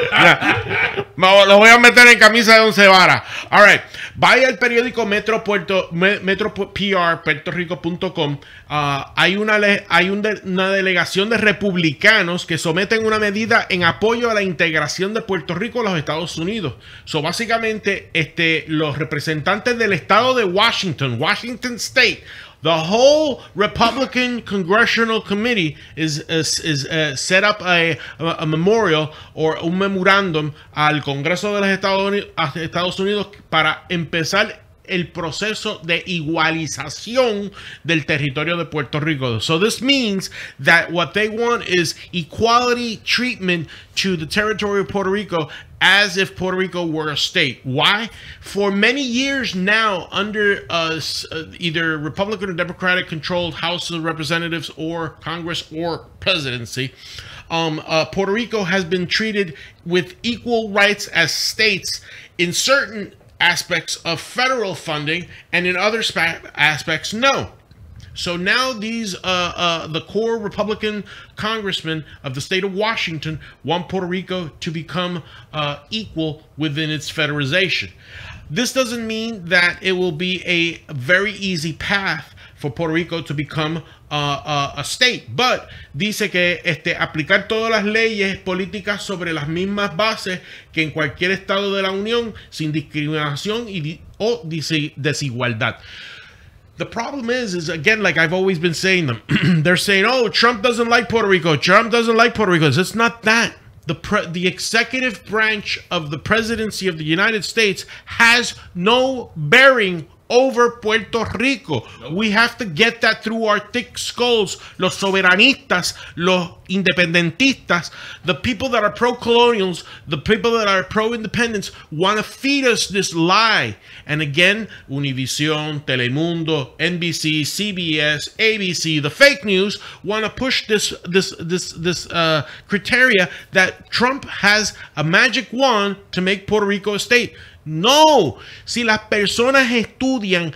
Lo voy a meter en camisa de 11 varas. All right. Vaya al periódico metroprpuertorico.com. Hay una delegación de republicanos que someten una medida en apoyo a la integración de Puerto Rico a los Estados Unidos. So, básicamente, los representantes del estado de Washington State, the whole Republican Congressional Committee is set up a memorial or un memorándum al Congreso de los Estados Unidos para empezar el proceso de igualización del territorio de Puerto Rico. So this means that what they want is equality treatment to the territory of Puerto Rico as if Puerto Rico were a state. Why? For many years now, under either Republican or Democratic controlled House of Representatives or Congress or presidency, Puerto Rico has been treated with equal rights as states in certain aspects of federal funding, and in other aspects, no. So now these the core Republican congressmen of the state of Washington want Puerto Rico to become equal within its federalization. This doesn't mean that it will be a very easy path for Puerto Rico to become a state, but dice que aplicar todas las leyes políticas sobre las mismas bases que en cualquier estado de la Unión, sin discriminación o desigualdad. The problem is again, like I've always been saying them, they're saying, oh, Trump doesn't like Puerto Rico. Trump doesn't like Puerto Rico. It's not that. The executive branch of the presidency of the United States has no bearing over Puerto Rico. Nope. We have to get that through our thick skulls. Los soberanistas, los independentistas, the people that are pro-colonials, the people that are pro-independence want to feed us this lie. And again, Univision, Telemundo, NBC, CBS, ABC, the fake news want to push this criteria that Trump has a magic wand to make Puerto Rico a state. No, si las personas estudian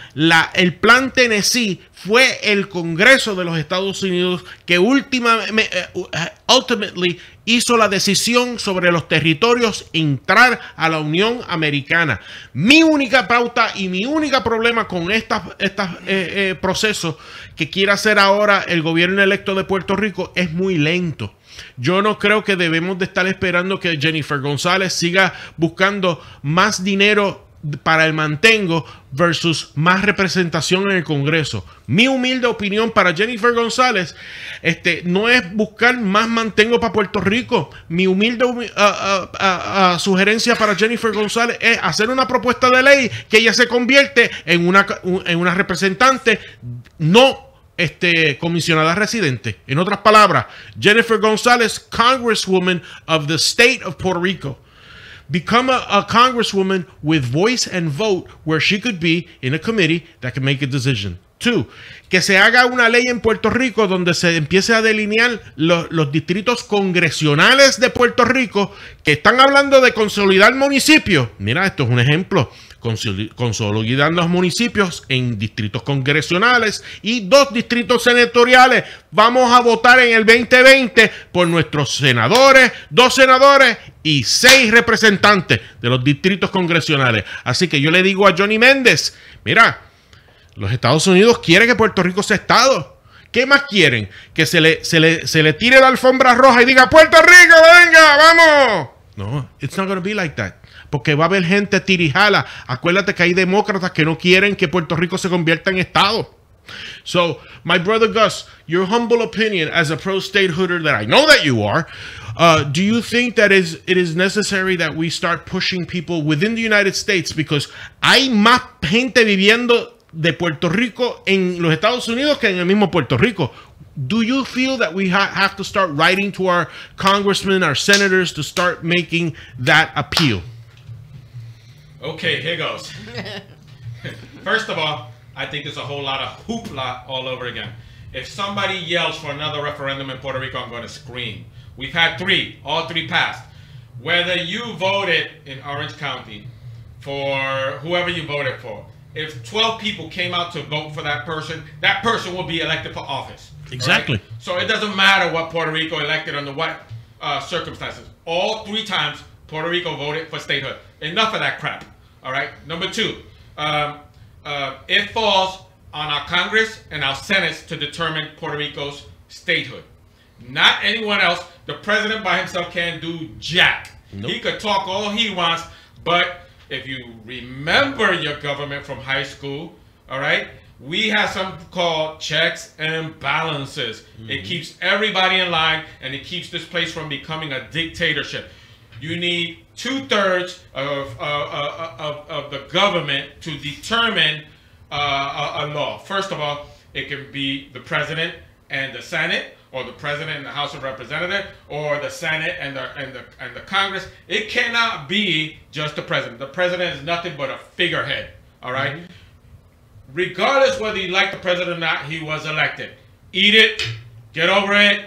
el plan Tennessee, fue el Congreso de los Estados Unidos que ultimately hizo la decisión sobre los territorios entrar a la Unión Americana. Mi única pauta y mi único problema con estos procesos que quiere hacer ahora el gobierno electo de Puerto Rico es muy lento. Yo no creo que debemos de estar esperando que Jennifer González siga buscando más dinero para el mantengo versus más representación en el Congreso. Mi humilde opinión para Jennifer González no es buscar más mantengo para Puerto Rico. Mi humilde sugerencia para Jennifer González es hacer una propuesta de ley que ella se convierte en una representante no comisionada residente. En otras palabras, Jennifer González, Congresswoman of the state of Puerto Rico. Become a congresswoman with voice and vote where she could be in a committee that can make a decision. 2, que se haga una ley en Puerto Rico donde se empiece a delinear los distritos congresionales de Puerto Rico que están hablando de consolidar municipios. Mira, esto es un ejemplo. Consolidar los municipios en distritos congresionales y 2 distritos senatoriales. Vamos a votar en el 2020 por nuestros senadores, 2 senadores y 6 representantes de los distritos congresionales. Así que yo le digo a Johnny Méndez, mira, los Estados Unidos quieren que Puerto Rico sea estado. ¿Qué más quieren? Que se le tire la alfombra roja y diga, Puerto Rico, venga, vamos. No, it's not going to be like that. Porque va a haber gente tirijala. Acuérdate que hay demócratas que no quieren que Puerto Rico se convierta en estado. So, my brother Gus, your humble opinion as a pro-statehooder that I know that you are, do you think that it is necessary that we start pushing people within the United States? Because hay más gente viviendo de Puerto Rico en los Estados Unidos que en el mismo Puerto Rico. Do you feel that we have to start writing to our congressmen, our senators, to start making that appeal? Okay, here goes. First of all, I think there's a whole lot of hoopla all over again. If somebody yells for another referendum in Puerto Rico, I'm going to scream. We've had 3, all 3 passed. Whether you voted in Orange County for whoever you voted for, if 12 people came out to vote for that person will be elected for office. Exactly. Right? So it doesn't matter what Puerto Rico elected under what circumstances. All 3 times Puerto Rico voted for statehood. Enough of that crap. All right. Number 2, it falls on our Congress and our Senate to determine Puerto Rico's statehood. Not anyone else. The president by himself can't do jack. Nope. He could talk all he wants, but if you remember your government from high school, all right, we have something called checks and balances. Mm-hmm. It keeps everybody in line, and it keeps this place from becoming a dictatorship. You need 2/3 of the government to determine a law. First of all, it can be the president and the Senate, or the president and the House of Representatives, or the Senate and the Congress. It cannot be just the president. The president is nothing but a figurehead. All right. Mm-hmm. Regardless whether you like the president or not, he was elected. Eat it. Get over it.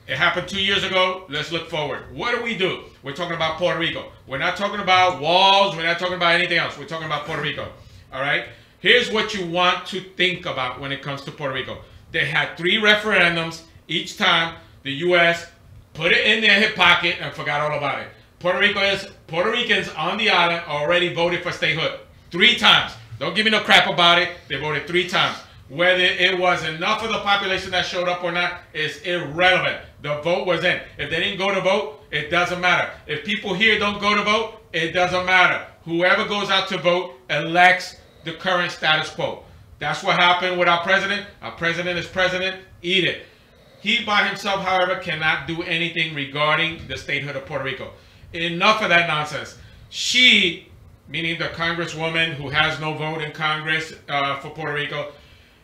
It happened 2 years ago. Let's look forward. What do? We're talking about Puerto Rico. We're not talking about walls. We're not talking about anything else. We're talking about Puerto Rico. All right? Here's what you want to think about when it comes to Puerto Rico. They had 3 referendums. Each time the U.S. put it in their hip pocket and forgot all about it. Puerto Ricans on the island already voted for statehood 3 times. Don't give me no crap about it. They voted 3 times. Whether it was enough of the population that showed up or not is irrelevant. The vote was in. If they didn't go to vote, it doesn't matter. If people here don't go to vote, it doesn't matter. Whoever goes out to vote elects the current status quo. That's what happened with our president. Our president is president. Eat it. He by himself, however, cannot do anything regarding the statehood of Puerto Rico. Enough of that nonsense. She, meaning the congresswoman who has no vote in Congress for Puerto Rico,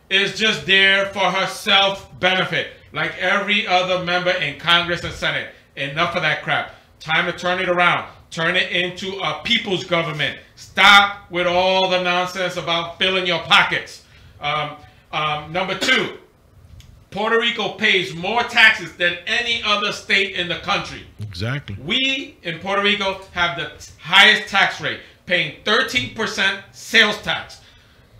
is just there for her self-benefit, like every other member in Congress and Senate. Enough of that crap. Time to turn it around. Turn it into a people's government. Stop with all the nonsense about filling your pockets. Number two, Puerto Rico pays more taxes than any other state in the country. Exactly. We in Puerto Rico have the highest tax rate, paying 13% sales tax.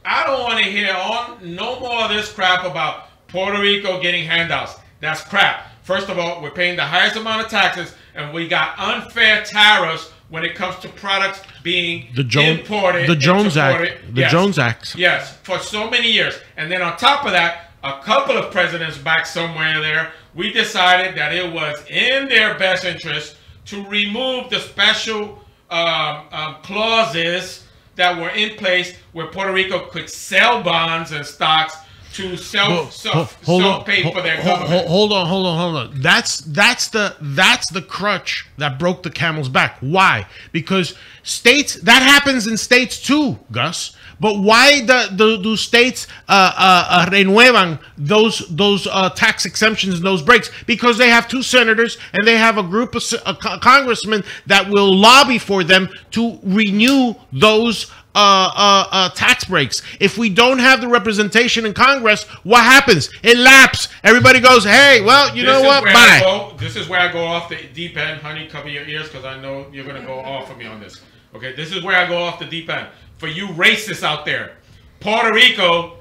I don't want to hear no more of this crap about Puerto Rico getting handouts. That's crap. First of all, we're paying the highest amount of taxes, and we got unfair tariffs when it comes to products being imported. The Jones Act. Yes. Jones Act. Yes, for so many years. And then on top of that, a couple of presidents back somewhere there, we decided that it was in their best interest to remove the special clauses that were in place where Puerto Rico could sell bonds and stocks to self-pay for their government. Hold on. That's the crutch that broke the camel's back. Why? Because states, that happens in states too, Gus. But why do states renuevan those tax exemptions and those breaks? Because they have 2 senators and they have a group of congressmen that will lobby for them to renew those tax breaks. If we don't have the representation in Congress, what happens? It lapses. Everybody goes, hey, well, you know what? Bye. This is where I go off the deep end. Honey, cover your ears because I know you're going to go off of me on this. Okay, this is where I go off the deep end. For you racists out there, Puerto Ricans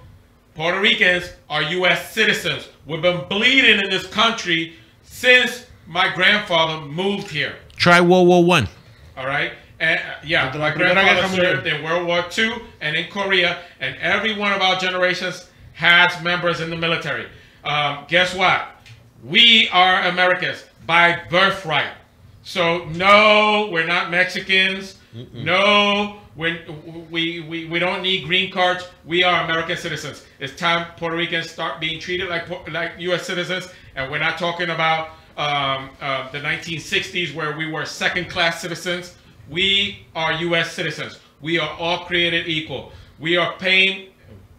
are U.S. citizens. We've been bleeding in this country since my grandfather moved here. Try World War I. All right? And, yeah, my grandfather served in World War II and in Korea, and every one of our generations has members in the military. Guess what? We are Americans by birthright. So, no, we're not Mexicans. No, we don't need green cards. We are American citizens. It's time Puerto Ricans start being treated like U.S. citizens, and we're not talking about the 1960s where we were second-class citizens. We are U.S. citizens. We are all created equal. We are paying,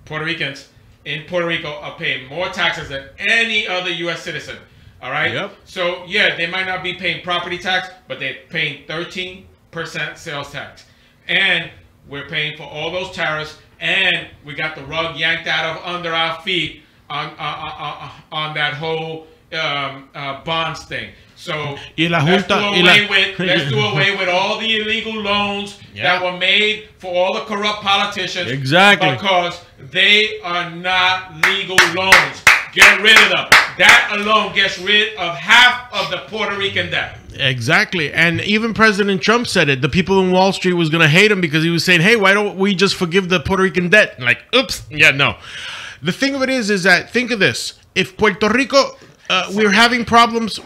Puerto Ricans in Puerto Rico are paying more taxes than any other U.S. citizen. All right? Yep. So, yeah, they might not be paying property tax, but they're paying 13% sales tax. And we're paying for all those tariffs, and we got the rug yanked out of under our feet on that whole bonds thing. So let's do away with all the illegal loans that were made for all the corrupt politicians. Exactly. Because they are not legal loans. Get rid of them. That alone gets rid of half of the Puerto Rican debt. Exactly. And even President Trump said it. The people in Wall Street was going to hate him because he was saying, hey, why don't we just forgive the Puerto Rican debt? Like, oops. Yeah, no. The thing of it is that, think of this. If Puerto Rico... we're having problems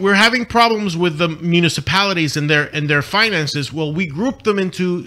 with the municipalities and their finances. Well, we group them into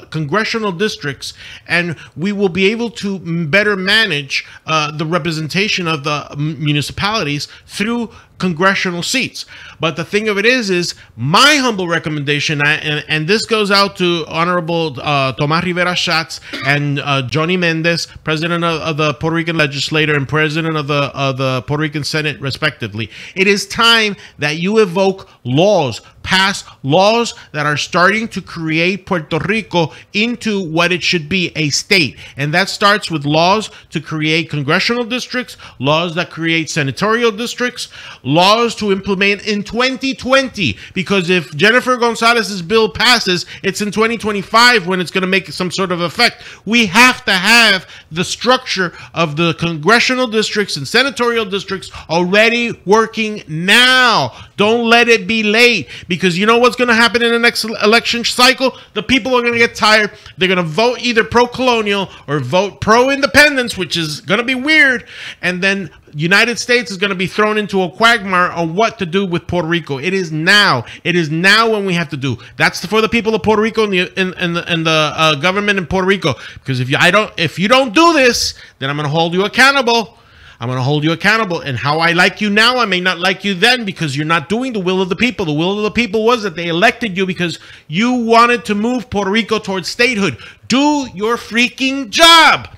congressional districts, and we will be able to better manage the representation of the municipalities through congressional seats. But the thing of it is my humble recommendation, and this goes out to Honorable Tomás Rivera Schatz and Johnny Mendez, President of the Puerto Rican Legislature and President of the Puerto Rican Senate, respectively. It is time that you evoke laws, pass laws that are starting to create Puerto Rico into what it should be, a state. And that starts with laws to create congressional districts, laws that create senatorial districts, laws to implement in 2020, because if Jennifer Gonzalez's bill passes, it's in 2025 when it's going to make some sort of effect. We have to have the structure of the congressional districts and senatorial districts already working now. Don't let it be late, because you know what's going to happen in the next election cycle? The people are going to get tired. They're going to vote either pro-colonial or vote pro-independence, which is going to be weird. And then United States is going to be thrown into a quagmire on what to do with Puerto Rico. It is now. It is now when we have to do. That's for the people of Puerto Rico and the government in Puerto Rico. Because if you don't do this, then I'm going to hold you accountable. I'm going to hold you accountable. And how I like you now, I may not like you then, because you're not doing the will of the people. The will of the people was that they elected you because you wanted to move Puerto Rico towards statehood. Do your freaking job.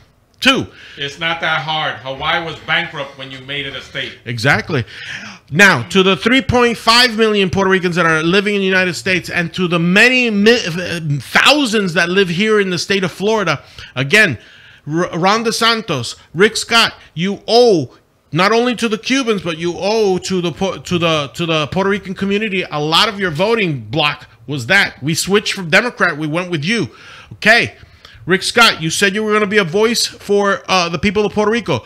2. It's not that hard. Hawaii was bankrupt when you made it a state. Exactly. Now, to the 3.5 million Puerto Ricans that are living in the United States, and to the many thousands that live here in the state of Florida, again, Ron DeSantos, Rick Scott, you owe not only to the Cubans, but you owe to the Puerto Rican community. A lot of your voting block was that. We switched from Democrat. We went with you. Okay. Rick Scott, you said you were going to be a voice for the people of Puerto Rico.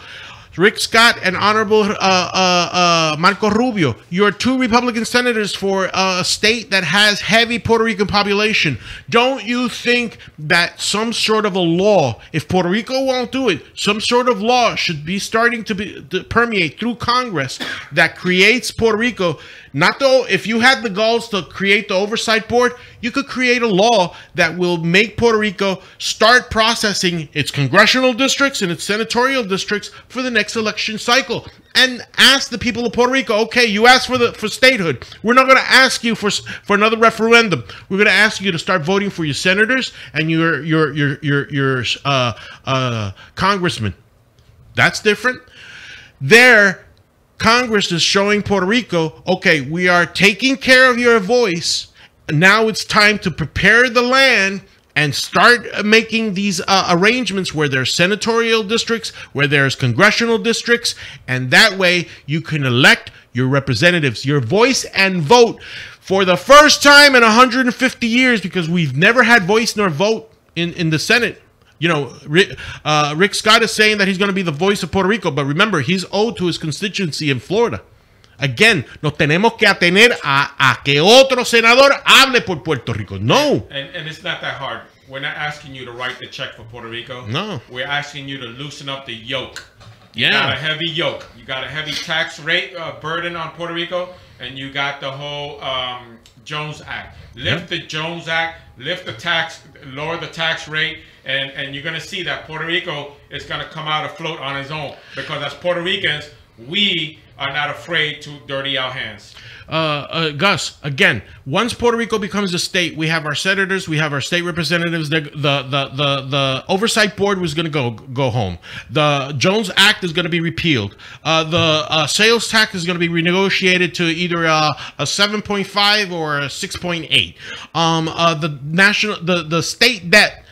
Rick Scott and Honorable Marco Rubio, you're 2 Republican senators for a state that has heavy Puerto Rican population. Don't you think that some sort of a law, if Puerto Rico won't do it, some sort of law should be starting to permeate through Congress that creates Puerto Rico? Not though, if you had the goals to create the oversight board, you could create a law that will make Puerto Rico start processing its congressional districts and its senatorial districts for the next election cycle, and ask the people of Puerto Rico, okay, you asked for statehood. We're not going to ask you for another referendum. We're going to ask you to start voting for your senators and your congressmen. That's different. There, Congress is showing Puerto Rico, okay, we are taking care of your voice. Now it's time to prepare the land and start making these arrangements where there's senatorial districts, where there's congressional districts, and that way you can elect your representatives, your voice and vote for the first time in 150 years, because we've never had voice nor vote in the Senate. You know, Rick Scott is saying that he's going to be the voice of Puerto Rico, but remember, he's owed to his constituency in Florida. Again, nos tenemos que atener a que otro senador hable por Puerto Rico. No. And it's not that hard. We're not asking you to write the check for Puerto Rico. No. We're asking you to loosen up the yoke. Yeah. You got a heavy yoke. You got a heavy tax rate burden on Puerto Rico, and you got the whole Jones Act. Lift the Jones Act, lift the tax, lower the tax rate, and you're going to see that Puerto Rico is going to come out afloat on its own, because as Puerto Ricans, we are not afraid to dirty our hands. Gus, again, once Puerto Rico becomes a state, we have our senators, we have our state representatives. The oversight board was going to go home. The Jones Act is going to be repealed. The sales tax is going to be renegotiated to either a 7.5 or a 6.8. The state debt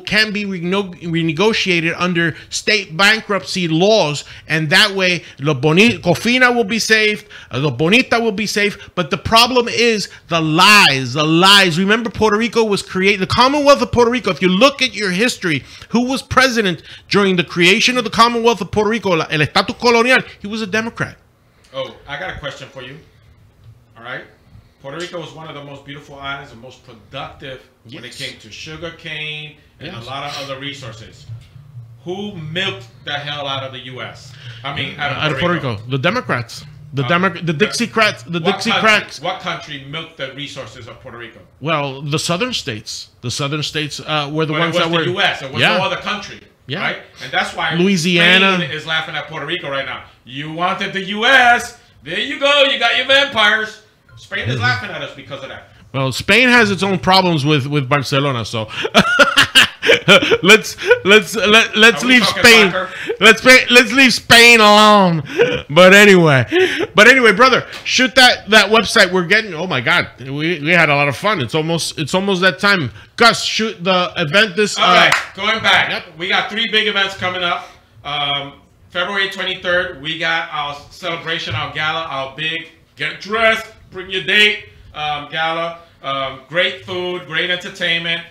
can be renegotiated under state bankruptcy laws, and that way Cofina will be saved, the Bonita will be safe. But the problem is the lies. Remember, Puerto Rico was created, the Commonwealth of Puerto Rico. If you look at your history, who was president during the creation of the Commonwealth of Puerto Rico, el Estatus Colonial? He was a Democrat. Oh, I got a question for you. All right. Puerto Rico was one of the most beautiful islands and most productive when it came to sugar cane and a lot of other resources. Who milked the hell out of the U.S.? I mean, out of Puerto Rico? The Democrats. The Dixiecrats. What country milked the resources of Puerto Rico? Well, the southern states. The southern states were the ones that were... It was the U.S. It was no other country. Yeah. Right? And that's why Louisiana Spain is laughing at Puerto Rico right now. You wanted the U.S. There you go. You got your vampires. Spain is laughing at us because of that. Well, Spain has its own problems with Barcelona, so let's leave Spain. Let's leave Spain alone. But anyway, brother, shoot that website. We're getting. Oh my God, we had a lot of fun. It's almost that time. Gus, shoot the event this. All right, going back. Yep. We got 3 big events coming up. February 23rd, we got our celebration, our gala, our big get dressed. Bring your date, gala, great food, great entertainment,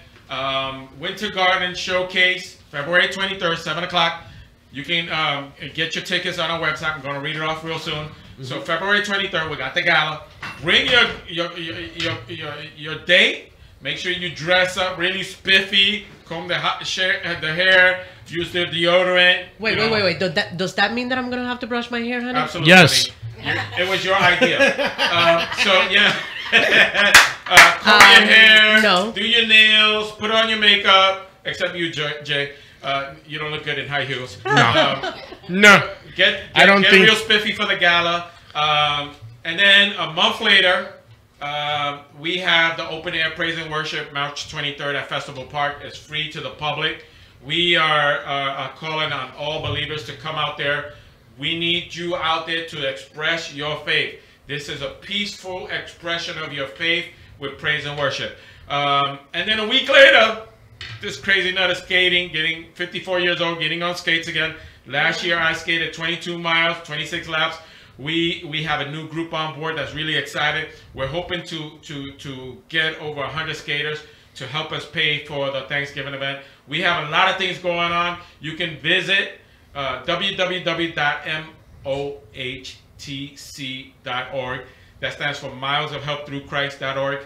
Winter Garden Showcase, February 23rd, 7 o'clock. You can get your tickets on our website. I'm going to read it off real soon. So February 23rd, we got the gala. Bring your date. Make sure you dress up really spiffy, comb the hair, use the deodorant. Wait. Does that mean that I'm gonna have to brush my hair, honey? Absolutely. Yes. Honey. It was your idea. So yeah. Comb your hair. No. Do your nails. Put on your makeup. Except you, Jay. You don't look good in high heels. No. Get think real spiffy for the gala. And then a month later, we have the open air praise and worship March 23rd at Festival Park. It's free to the public. We are calling on all believers to come out there. We need you out there to express your faith. This is a peaceful expression of your faith with praise and worship. And then a week later, this crazy nut is skating, getting 54 years old, getting on skates again. Last year I skated 22 miles, 26 laps. We have a new group on board that's really excited. We're hoping to get over 100 skaters to help us pay for the Thanksgiving event. We have a lot of things going on. You can visit www.mohtc.org. That stands for Miles of Help Through Christ.org.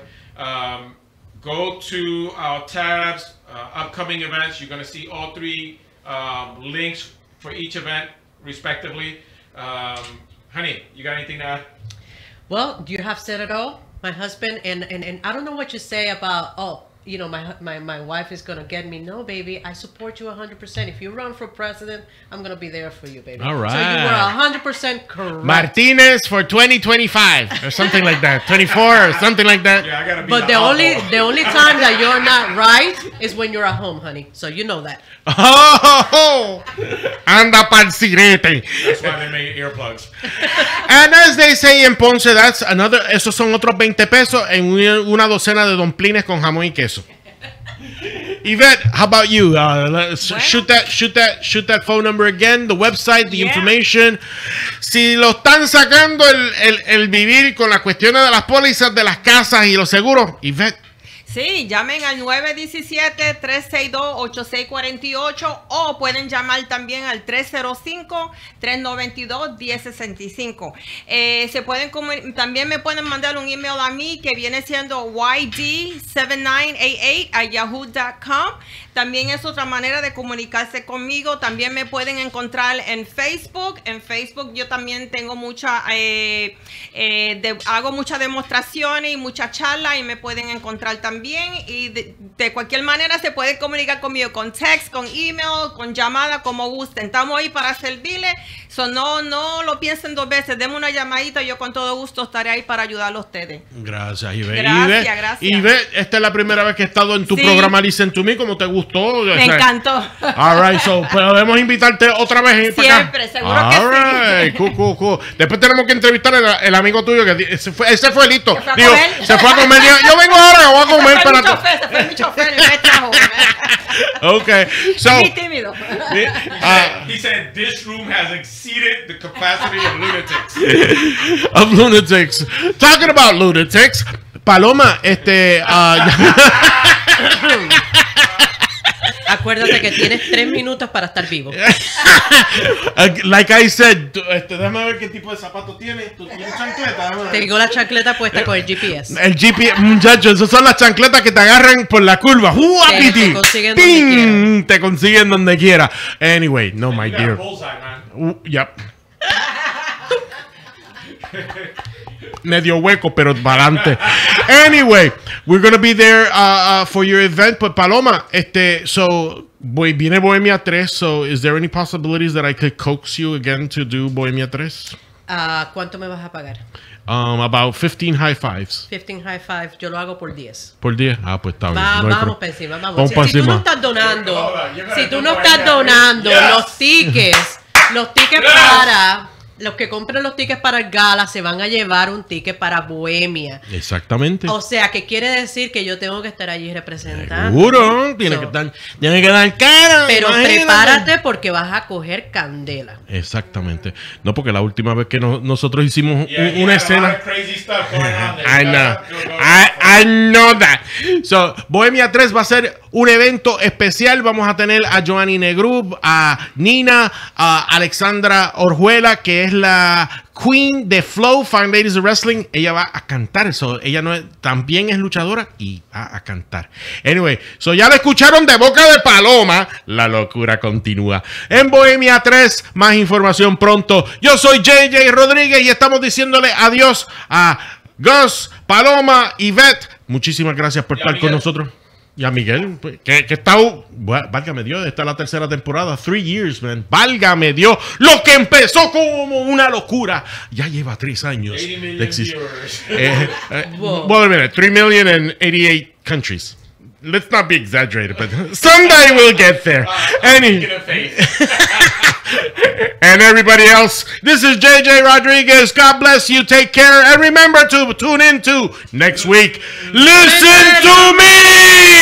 Go to our tabs, upcoming events. You're going to see all three links for each event, respectively. Honey, you got anything to add? Well, you have said it all. My husband, and I don't know what you say about, you know, my wife is gonna get me. No, baby, I support you 100%. If you run for president, I'm gonna be there for you, baby. All right. So you were 100% correct. Martinez for 2025 or something like that. 24 or something like that. Yeah, I gotta be. But the only time that you're not right is when you're at home, honey. So you know that. Oh, anda pa'l sirete. That's why they made earplugs. And as they say in Ponce, that's another. Esos son otros 20 pesos en una docena de domplines con jamón y queso. Yvette, how about you? Shoot that phone number again, the website, the information. Si lo están sacando el vivir con las cuestiones de las pólizas de las casas y los seguros, Yvette. Sí, llamen al 917-362-8648 o pueden llamar también al 305-392-1065. También me pueden mandar un email a mí que viene siendo yd7988@yahoo.com. También es otra manera de comunicarse conmigo. También me pueden encontrar en Facebook. En Facebook yo también tengo hago muchas demostraciones y muchas charlas y me pueden encontrar también. Y de cualquier manera se puede comunicar conmigo con text, con email, con llamada, como gusten. Estamos ahí para servirles. No lo piensen dos veces. Denme una llamadita. Yo con todo gusto estaré ahí para ayudarlo a ustedes. Gracias, Yvette. Gracias. Yvette, esta es la primera vez que he estado en tu programa Listen to Me. ¿Cómo te gustó? Me encantó. All right, so podemos invitarte otra vez. Siempre, seguro que sí. Cool. Después tenemos que entrevistar el amigo tuyo que ese fue listo. Se fue a comer. Yo vengo ahora, voy a comer Se para fue mi chofer y me trajo. Okay, so Muy tímido. He said this room has exceeded the capacity of lunatics. Talking about lunatics, Paloma, Acuérdate que tienes 3 minutos para estar vivo. Like I said, déjame ver qué tipo de zapato tienes. ¿Tú tienes chancleta? Tengo la chancleta puesta con el GPS. El GPS, muchachos, esas son las chancletas que te agarran por la curva. Te consiguen donde quiera. Te consiguen donde quiera. Anyway, no, my dear. Yep. Medio hueco, pero para adelante. Anyway, we're gonna be there for your event. But Paloma, viene Bohemia 3. So, is there any possibilities that I could coax you again to do Bohemia 3? ¿Cuánto me vas a pagar? About 15 high fives. 15 high five, yo lo hago por 10. ¿Por 10? Pues está bien. Vamos para encima, vamos. Vamos para Si tú no encima. estás donando, Si tú no estás donando los tickets para... Los que compren los tickets para el Gala se van a llevar un ticket para Bohemia. Exactamente. O sea, que quiere decir que yo tengo que estar allí representando. Seguro, tiene que dar cara. Pero imagínate. prepárate porque vas a coger candela. Exactamente. No, porque la última vez que nosotros hicimos una escena. Crazy stuff going on there. I know. I know that. So, Bohemia 3 va a ser un evento especial. Vamos a tener a Joanny Negrub, a Nina, a Alexandra Orjuela, que es la Queen de Flow, Fine Ladies of Wrestling. Ella va a cantar eso. Ella no es, también es luchadora y va a cantar. Anyway, so ya lo escucharon de boca de Paloma. La locura continúa. En Bohemia 3, más información pronto. Yo soy JJ Rodríguez y estamos diciéndole adiós a Guz, Paloma, Yvette. Muchísimas gracias por estar con nosotros. Y a Miguel, pues, que está, válgame Dios, esta es la tercera temporada, 3 years, man, válgame Dios, lo que empezó como una locura, ya lleva 3 años. 80 million de existir. Whoa. Well, a minute, 3 million in 88 countries. Let's not be exaggerated, but someday we'll get there. And everybody else, this is JJ Rodriguez. God bless you. Take care. And remember to tune in to next week. Listen to me.